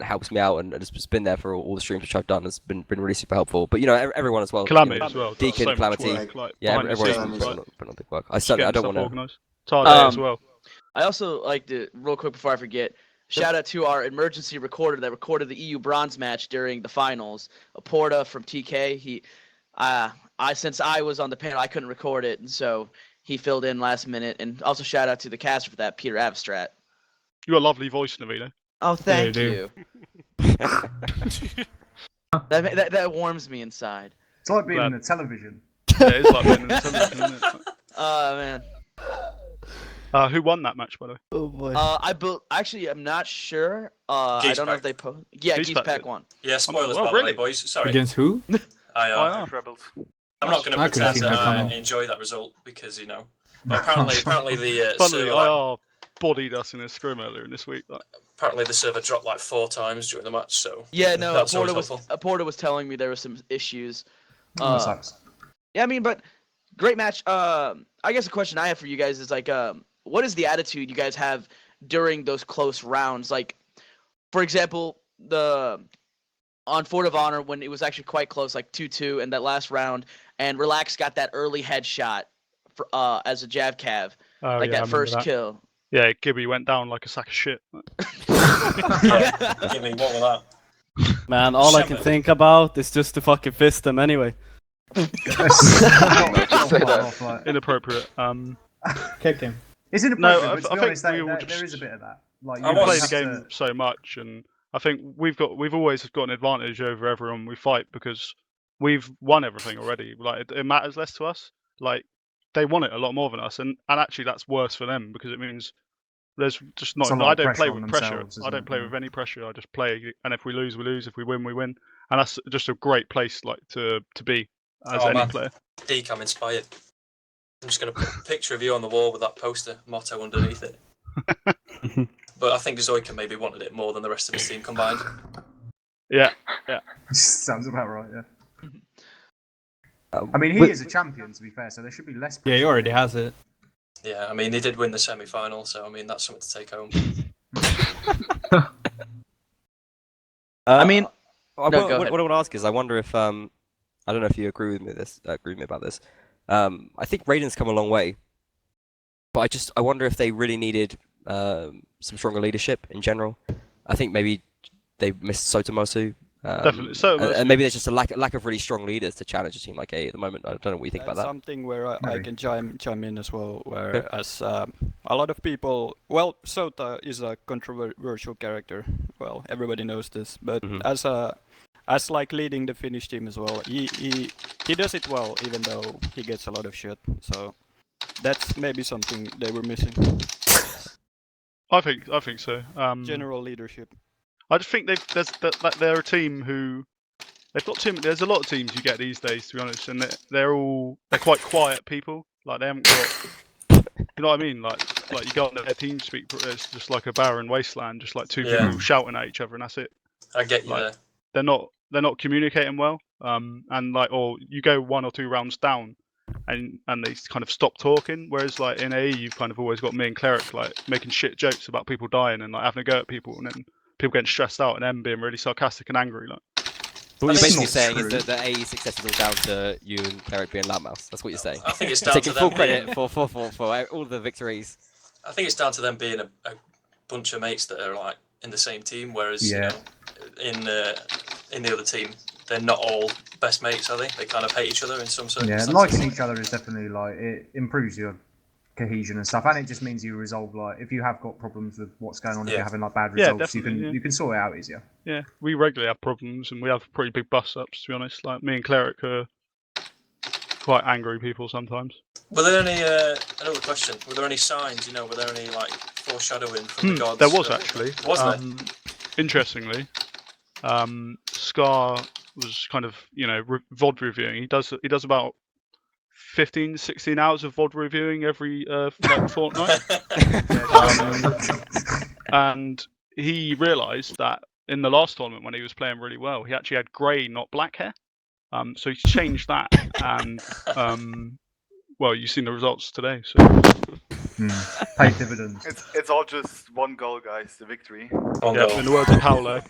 helps me out, and has just been there for all the streams which I've done. Has been really super helpful. But everyone as well. Calamity as well. Deacon, so much Calamity. work, like, Yeah, behind the everyone's scenes, been like, putting on big work. I just certainly getting I don't stuff want to. organised. Target as well. I also like to real quick before I forget shout out to our emergency recorder that recorded the EU bronze match during the finals. Porta from TK. Since I was on the panel, I couldn't record it, and so he filled in last minute. And also shout out to the caster for that, Peter Abstract. You got a lovely voice, Navino. Oh, thank you that warms me inside. It's like being in a television. Yeah, it's like being in the television, isn't it? Oh man. Who won that match, by the way? Oh boy. Actually, I'm not sure. I don't know if they Yeah, Geese Pack won. Yeah, spoilers, Oh, by the really? way, boys. Sorry. Against who? I'm not going to I couldn't pretend see that that I coming. enjoy that result because, you know. But apparently the Funnily, server, IR bodied us in a scrim earlier in this week. Like. apparently the server dropped like 4 times during the match. So Yeah, no. that's always helpful. Porter was telling me there were some issues. That sucks. Yeah, I mean, but great match. I guess the question I have for you guys is like, what is the attitude you guys have during those close rounds? Like, for example, on Fort of Honor when it was actually quite close, like 2-2 in that last round, and Relax got that early headshot for, as a jab cav, that first kill. Yeah, Gibby went down like a sack of shit. Yeah, give me what was that? Man, all I can think about is just to fucking fist them anyway. Inappropriate. Kicked him. It's inappropriate, No, but to I be think honest, we all there is a bit of that. Like, We was- play the have game so much, and I think we've always got an advantage over everyone we fight because we've won everything already. Like it matters less to us. Like they want it a lot more than us, and actually that's worse for them because it means there's just not. It's a lot I of don't play pressure with on pressure. themselves, I isn't don't it? play Yeah. with any pressure. I just play, and if we lose, we lose. If we win, we win. And that's just a great place like to be as any man. player. Deke, I'm inspired. I'm just going to put a picture of you on the wall with that poster motto underneath it. But I think Zoika maybe wanted it more than the rest of his team combined. Yeah. Sounds about right, yeah. Uh, I mean, he is a champion, to be fair, so there should be less Yeah, he already has it. Yeah, I mean, they did win the semi-final, so I mean, that's something to take home. I mean, what go I ahead. want to ask is, I wonder if I don't know if you agree with me about this. I think Raiden's come a long way, but I wonder if they really needed some stronger leadership in general. I think maybe they missed Sotomasu. Definitely. Sotomasu. And maybe there's just a lack of really strong leaders to challenge a team like A at the moment. I don't know what you think about that. Something where I Maybe. can chime in as well, whereas a lot of people, well, Sota is a controversial character. Well, everybody knows this, but as like leading the Finnish team as well, he does it well, even though he gets a lot of shit. So that's maybe something they were missing. I think so. General leadership. I just think they're a team who they've got too. There's a lot of teams you get these days, to be honest, and they're quite quiet people. Like they haven't got, you know what I mean? Like you go on their team speak, it's just like a barren wasteland, just like two people shouting at each other, and that's it. I get you Like, there. They're not communicating well. And like, or you go 1 or 2 rounds down, and they kind of stop talking. Whereas like in AE, you've kind of always got me and Cleric like making shit jokes about people dying and like having a go at people, and then people getting stressed out and them being really sarcastic and angry. Like, So what you're That's basically not saying true. is that the AE success is all down to you and Cleric being loudmouths. That's what you're saying. I think it's down to Taking them full being, credit for all the victories. I think it's down to them being a bunch of mates that are like in the same team, whereas Yeah. you know, in the other team, they're not all best mates, are they? They kind of hate each other in some Yeah, circumstances. liking each other is definitely like it improves your cohesion and stuff, and it just means you resolve like if you have got problems with what's going on, if Yeah. you're having like bad Yeah, results, definitely, you can sort it out easier. yeah, we regularly have problems and we have pretty big bust ups. To be honest, like me and Cleric are quite angry people sometimes. Were there any another question? Were there any signs? You know, were there any like foreshadowing from the gods? There was actually. Was there? Interestingly, Scar was kind of VOD reviewing. He does about 15, 16 hours of VOD reviewing every fortnight. And he realised that in the last tournament when he was playing really well, he actually had grey, not black hair. So he's changed that, and well, you've seen the results today. So Paid dividends. It's all just one goal, guys. The victory. One yeah, goal. in the words of Paolo.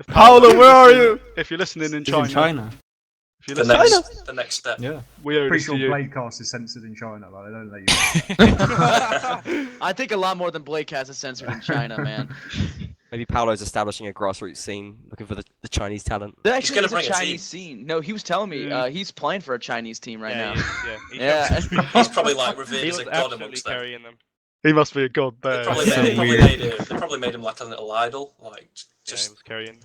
Paolo, where are you? If you're listening in He's China, in China. if you're The listening, next step. Yeah. we owe Pretty this sure to you. Bladecast is censored in China. Like they don't let you. I think a lot more than Blakecast is censored in China, man. Maybe Paolo's establishing a grassroots scene, looking for the Chinese talent. There He's actually gonna is a bring a team. Chinese scene. No, he was telling me he's playing for a Chinese team right now. Yeah. He's probably like revered He as was a god absolutely amongst them. carrying them. He must be a god They there. probably, So made, weird. they probably made him like a little idol, like Yeah, just he was carrying.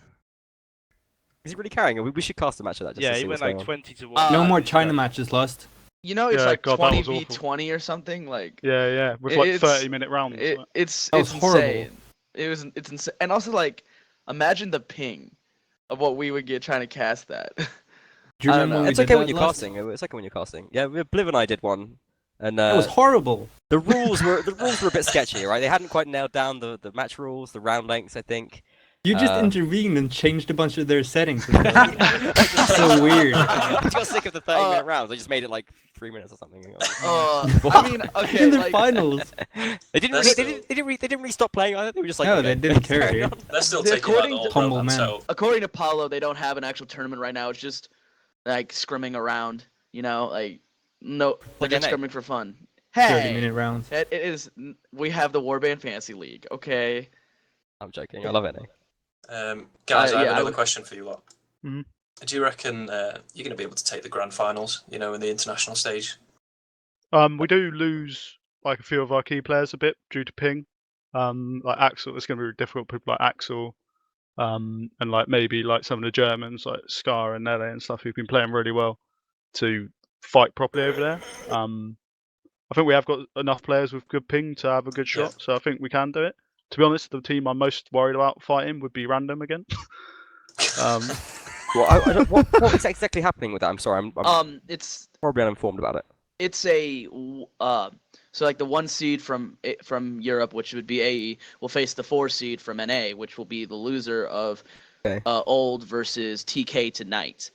Is he really carrying? We should cast a match of that. Just Yeah, to he see went what's like going on. 20 to 1. No more Yeah. China matches lost. You know, it's Yeah, like God, that 20 was v awful. 20 or something. Like Yeah, with like It's- 30-minute rounds. it's That was insane. It's insane. And also like, imagine the ping of what we would get trying to cast that. Do you I don't remember know. when we It's did okay that when you're last? casting. It's okay when you're casting. Yeah, Bliv and I did one, and That was horrible. the rules were a bit sketchy, right? They hadn't quite nailed down the match rules, the round lengths, I think. You just intervened and changed a bunch of their settings. That's so weird. I just got sick of the 30-minute rounds. I just made it like 3 minutes or something. I mean, okay, In the like, finals. They didn't really stop playing either. They were just like, No, okay, they didn't carry care. on. they're still They're taking like according the to- old Humble roadmap. man. So according to Paulo, they don't have an actual tournament right now. It's just like scrimming around. You know, like no, they're Like just NA. scrimming for fun. 30-minute Hey, rounds. it is. We have the Warband Fantasy League. Okay. I'm joking. I love it. guys, I yeah, have I another would- question for you lot. Mhm. Do you reckon you're going to be able to take the grand finals? You know, in the international stage. We do lose like a few of our key players a bit due to ping. Like Axel, it's going to be really difficult. People like Axel, and like maybe like some of the Germans like Scar and Nele and stuff who've been playing really well to fight properly over there. I think we have got enough players with good ping to have a good Yeah. shot, so I think we can do it. To be honest, the team I'm most worried about fighting would be Random again. Well, what's exactly happening with that? I'm sorry. I'm It's probably uninformed about it. it's a so like the 1 seed from Europe, which would be AE, will face the 4 seed from NA, which will be the loser of Okay. Old versus TK tonight.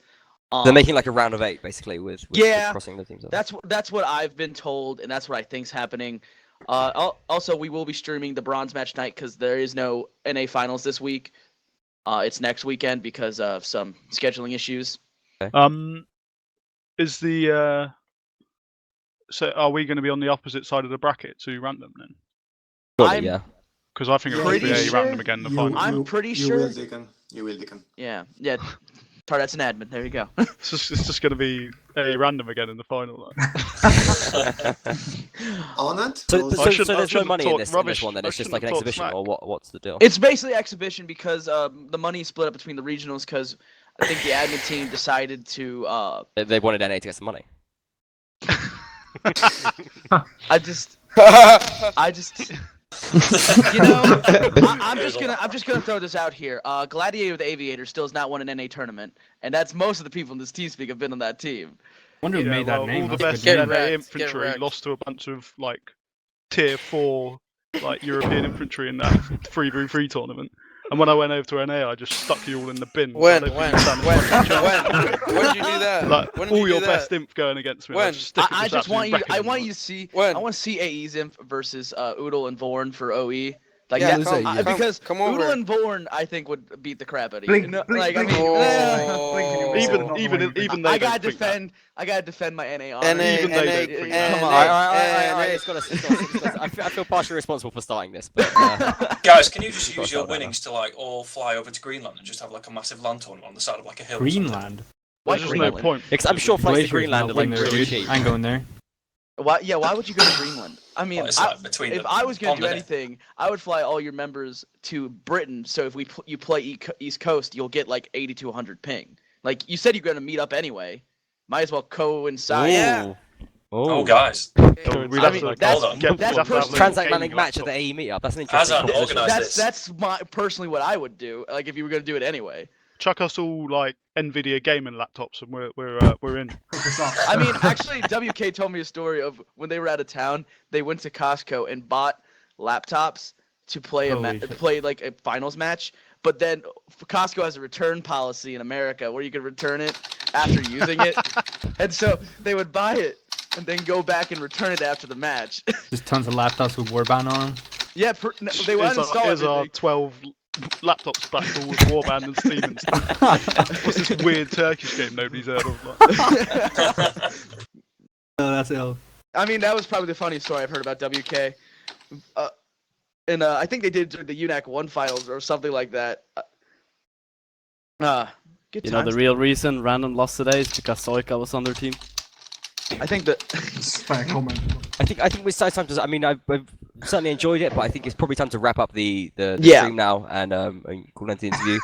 They're making like a round of 8, basically, with Yeah, crossing the teams. Up. That's what I've been told, and that's what I think's happening. Also, we will be streaming the bronze match tonight because there is no NA finals this week. It's next weekend because of some scheduling issues. Is the so are we going to be on the opposite side of the bracket to Random then? Surely, I'm yeah. Because I think it will pretty be a sure Random again in the final. I'm pretty You sure. will, Deacon. You will, Deacon. Yeah. Tardet's an admin. There you go. It's just going to be a Random again in the final. On it? So I shouldn't- I there's no shouldn't money in talk this rubbish. one then. I It's just like an shouldn't talk exhibition, smack. or what's the deal? It's basically exhibition because the money split up between the regionals because I think the admin team decided to. They wanted NA to get some money. I just. I'm just gonna throw this out here. Gladiator the Aviator still has not won an NA tournament, and that's most of the people in this TeamSpeak have been on that team. Wonder who made that name. All the That's a best good NA name. infantry lost to a bunch of like tier 4 like European infantry in that 3v3 tournament. And when I went over to NA, I just stuck you all in the bin. When did you do that? Like, When did all you your do best that? imp going against me. When? I just want you. I want you to see. When? I want to see AE's imp versus Oodle and Vorn for OE. Like Yeah, that, because come Oodle over. and Vorn, I think, would beat the crap out of you. Blink, No, blink, like, blink. I mean, Oh. Even they I don't gotta think that. defend. I gotta defend my NA honor. NA, Even they don't think that. Come on. Alright, it's got us. I feel partially responsible for starting this, but Guys, can you just We've got use to your start that winnings to like all fly over to Greenland and just have like a massive land tournament on the side of like a hill? or Greenland. Why There's just no Greenland? point. because I'm sure flights to Glacier's Greenland not are like winning there, really dude. cheap. I ain't going there. Why? Yeah. Why would you go to Greenland? I mean, Well, it's like between if the I was gonna do pond, innit? anything, I would fly all your members to Britain. So if you play East Coast, you'll get like 80 to 100 ping. Like you said, you're gonna meet up anyway. Might as well coincide. Yeah. Oh, guys. We'd I have mean, to that's- hold on. get that's we'd have to have personally- little Transatlantic gaming match at the laptops. AE meetup. That's an How's interesting that proposition. organised? That's personally what I would do. Like if you were gonna do it anyway. Chuck us all like Nvidia gaming laptops, and we're in. I mean, actually, WK told me a story of when they were out of town. They went to Costco and bought laptops to play Holy shit. play like a finals match. But then Costco has a return policy in America where you can return it after using it, and so they would buy it and then go back and return it after the match. Just tons of laptops with Warband on them. Yeah, they would uninstall Here's our everything. 12 laptops back all with Warband and Steam and stuff. What's this weird Turkish game nobody's heard of? Like? Oh, that's ill. I mean, that was probably the funniest story I've heard about WK. And I think they did during the UNAC 1 finals or something like that. Good You know, the times. real reason Random lost today is because Soika was on their team. I think that. Fair comment. I think it's time to. I mean, I've certainly enjoyed it, but I think it's probably time to wrap up the Yeah. stream now and call into the interview.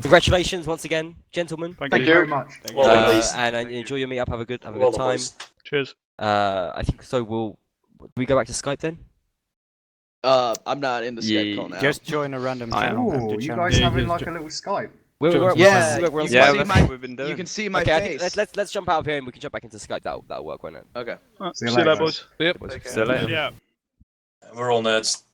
Congratulations once again, gentlemen. Thank Thank you. you very much. Well done, boys. And enjoy your meetup. Have a good Well time. done, boys. Cheers. I think so. Do we go back to Skype then? I'm not in the Skype call now. Just join a random I am. channel. Oh, you guys having like a little Skype? Yeah, we're on you Skype. can see my, we've been doing. you can see my Okay, I face. think let's jump out of here and we can jump back into Skype. That'll work, won't it? Okay. See you See you later, later, boys. Yep. Okay. See you later. Yeah. We're all nerds.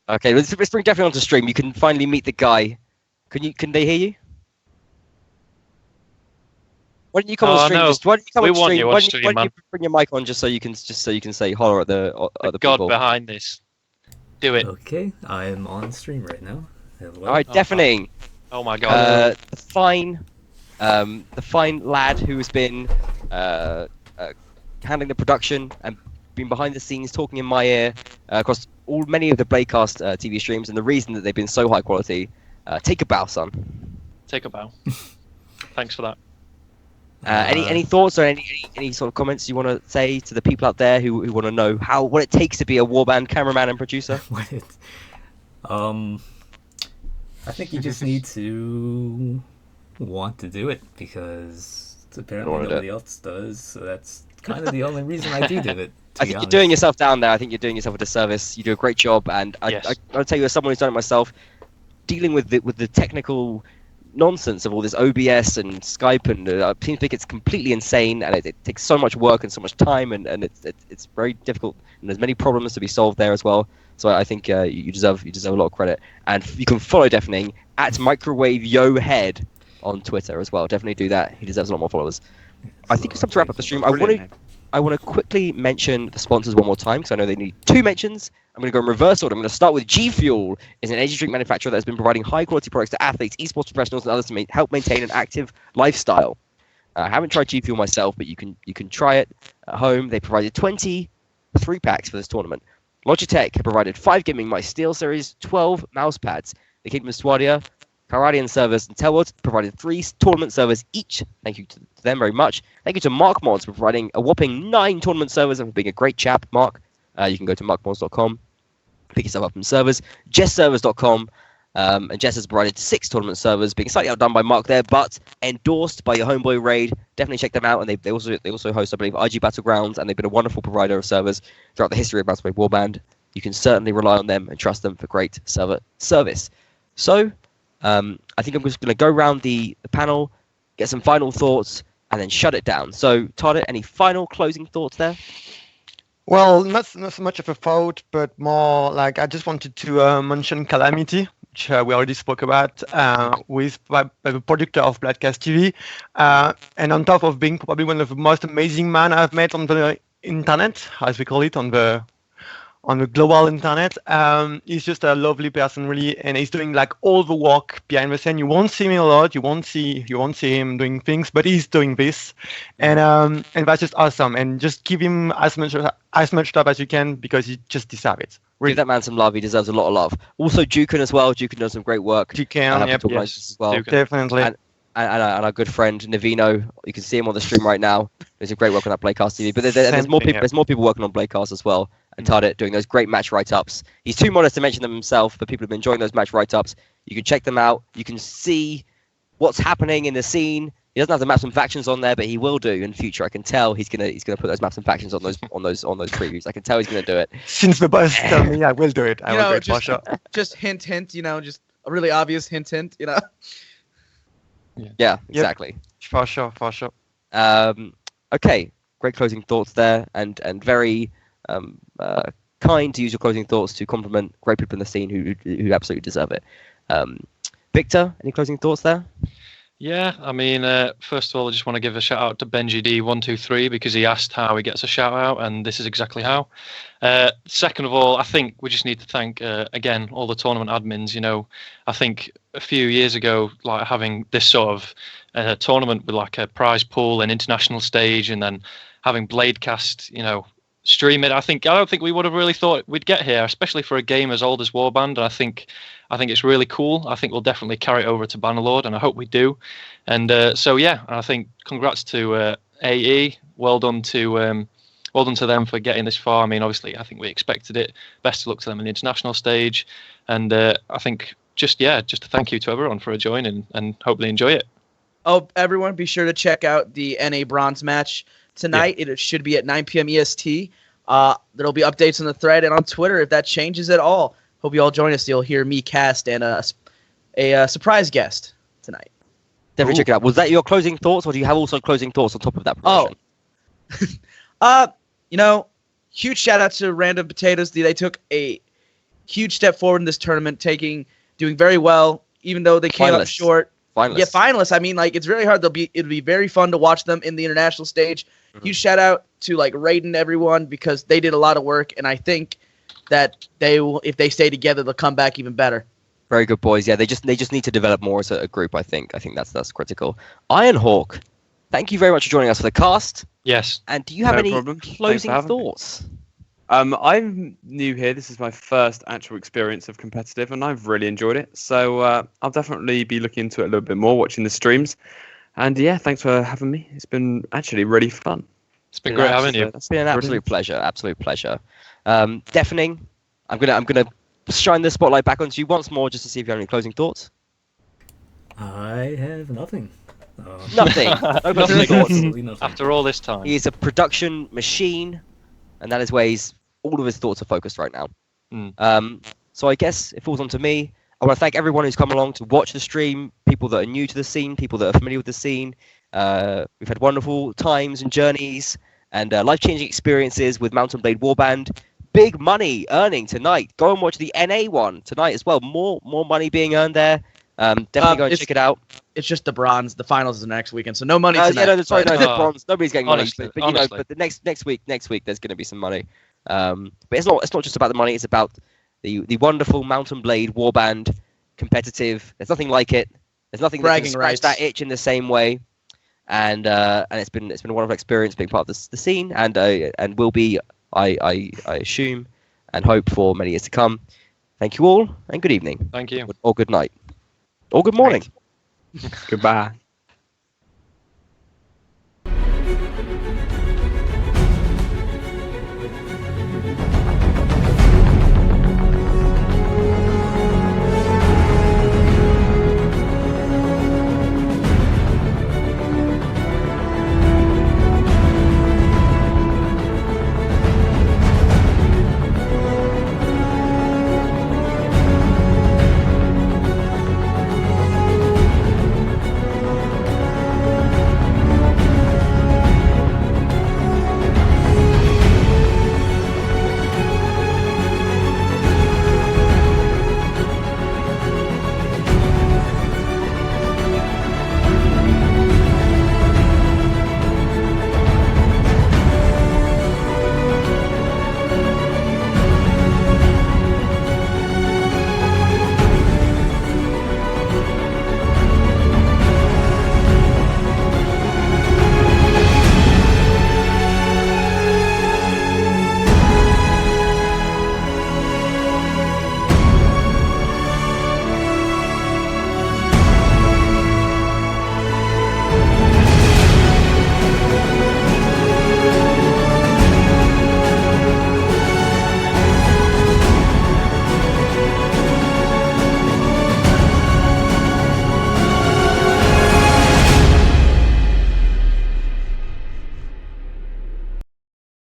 Okay, let's bring definitely onto stream. You can finally meet the guy. Can they hear you? Why don't you come on stream? no. Why don't you come We on want stream? you on Why don't you, stream, why don't you man. bring your mic on just so you can say holler at the other God people? behind this. Do it. Okay, I am on stream right now. Hello. All right, deafening. Oh my god. The fine lad who has been handling the production and been behind the scenes, talking in my ear across many of the Bladecast TV streams, and the reason that they've been so high quality. Take a bow, son. Take a bow. Thanks for that. Any thoughts or any sort of comments you want to say to the people out there who want to know what it takes to be a warband cameraman and producer? I think you just need to want to do it because apparently nobody else does. So that's kind of the only reason I do it. I think you're doing yourself down there. I think you're doing yourself a disservice. You do a great job, and I'll tell you, as someone who's done it myself, dealing with the technical nonsense of all this OBS and Skype, and I think it's completely insane, and it takes so much work and so much time, and it's very difficult, and there's many problems to be solved there as well. So I think you deserve a lot of credit, and you can follow Deafening at Microwave Yo Head on Twitter as well. Definitely do that. He deserves a lot more followers. I think it's time to wrap up the stream. I want to quickly mention the sponsors one more time because I know they need 2 mentions. I'm going to go in reverse order. I'm going to start with G Fuel. Is an energy drink manufacturer that has been providing high quality products to athletes, esports professionals, and others to help maintain an active lifestyle. I haven't tried G Fuel myself, but you can try it at home. They provided 23 packs for this tournament. Logitech have provided 5 gaming mice, SteelSeries 12 mouse pads. The Kingdom of Swadia, Karadian servers, and Telwood provided 3 tournament servers each. Thank you to them very much. Thank you to Mark Mods for providing a whopping 9 tournament servers and for being a great chap, Mark. You can go to markmods.com, pick yourself up from servers. JessServers.com, and Jess has provided 6 tournament servers, being slightly outdone by Mark there, but endorsed by your homeboy Raid. Definitely check them out, and they also host, I believe, IG Battlegrounds, and they've been a wonderful provider of servers throughout the history of Battle Wave Warband. You can certainly rely on them and trust them for great server service. So, I think I'm just going to go around the panel, get some final thoughts, and then shut it down. So, Tardet, any final closing thoughts there? Well, not so much of a thought, but more like I just wanted to mention Calamity, which we already spoke about, with the producer of Bladecast TV, and on top of being probably one of the most amazing men I've met on the internet, as we call it, on the global internet. He's just a lovely person, really, and he's doing like all the work behind the scene. You won't see him a lot. You won't see him doing things, but he's doing this, and that's just awesome. And just give him as much stuff as you can because he just deserves it. Really. Give that man some love. He deserves a lot of love. Also, Jukin as well. Jukin does some great work. Jukin, yep, as well. Definitely. And our good friend Navino, you can see him on the stream right now. There's a great work on that Bladecast TV. But there's more people. There's more people working on Bladecast as well. And Tardet doing those great match write-ups. He's too modest to mention them himself, but people have been enjoying those match write-ups. You can check them out. You can see what's happening in the scene. He doesn't have the maps and factions on there, but he will do in future. I can tell he's gonna put those maps and factions on those previews. I can tell he's gonna do it. Since the boss tell me I will do it, I will do it for sure. Just hint, just a really obvious hint, Yeah, exactly. For sure. Okay, great closing thoughts there, and very kind to use your closing thoughts to compliment great people in the scene who absolutely deserve it. Victor, any closing thoughts there? Yeah, I mean, first of all, I just want to give a shout out to Benji D123 because he asked how he gets a shout out, and this is exactly how. Second of all, I think we just need to thank again all the tournament admins. You know, I think a few years ago, like having this sort of tournament with like a prize pool, an international stage, and then having Bladecast, you know, stream it. I don't think we would have really thought we'd get here, especially for a game as old as Warband. And I think it's really cool. I think we'll definitely carry it over to Bannerlord, and I hope we do. And so yeah, I think congrats to AE. Well done to them for getting this far. I mean, obviously, I think we expected it. Best of luck to them in the international stage. And I think just a thank you to everyone for joining, and hopefully enjoy it. Oh, everyone, be sure to check out the NA Bronze match tonight. It should be at 9 p.m. EST. There'll be updates on the thread and on Twitter if that changes at all. Hope you all join us. You'll hear me cast and a surprise guest tonight. Definitely check it out. Was that your closing thoughts, or do you have also closing thoughts on top of that promotion? You know, huge shout out to Random Potatoes. They took a huge step forward in this tournament, doing very well, even though they came up short. Finalists. Yeah, finalists. I mean, like, it's really hard. It'll be very fun to watch them in the international stage. Mm-hmm. Huge shout out to like Raiden, everyone, because they did a lot of work, and I think that they will, if they stay together, they'll come back even better. Very good, boys. Yeah, they just need to develop more as a group. I think that's critical. Ironhawk, thank you very much for joining us for the cast. Yes. And do you have any closing thoughts? I'm new here. This is my first actual experience of competitive, and I've really enjoyed it. So I'll definitely be looking into it a little bit more, watching the streams. And yeah, thanks for having me. It's been actually really fun. It's been great having you. It's been an absolute pleasure. Absolute pleasure. Deafening, I'm gonna shine the spotlight back onto you once more, just to see if you have any closing thoughts. I have nothing. Nothing. No closing thoughts. After all this time, he is a production machine, and that is where all of his thoughts are focused right now. So I guess it falls onto me. I want to thank everyone who's come along to watch the stream, people that are new to the scene, people that are familiar with the scene. We've had wonderful times and journeys and life-changing experiences with Mountain Blade Warband. Big money earning tonight. Go and watch the NA one tonight as well. More money being earned there. Definitely go and check it out. It's just the bronze. The finals is the next weekend, so no money tonight. Yeah, no, sorry, no, the bronze. Nobody's getting honestly, money, but you know, but the next week there's going to be some money. But it's not just about the money. It's about the wonderful Mountain Blade Warband competitive. There's nothing like it. There's nothing that can scratch that itch in the same way. And it's been a wonderful experience being part of the scene, and will be, I assume and hope, for many years to come. Thank you all, and good evening. Thank you. Or good night. Or good morning. Goodbye.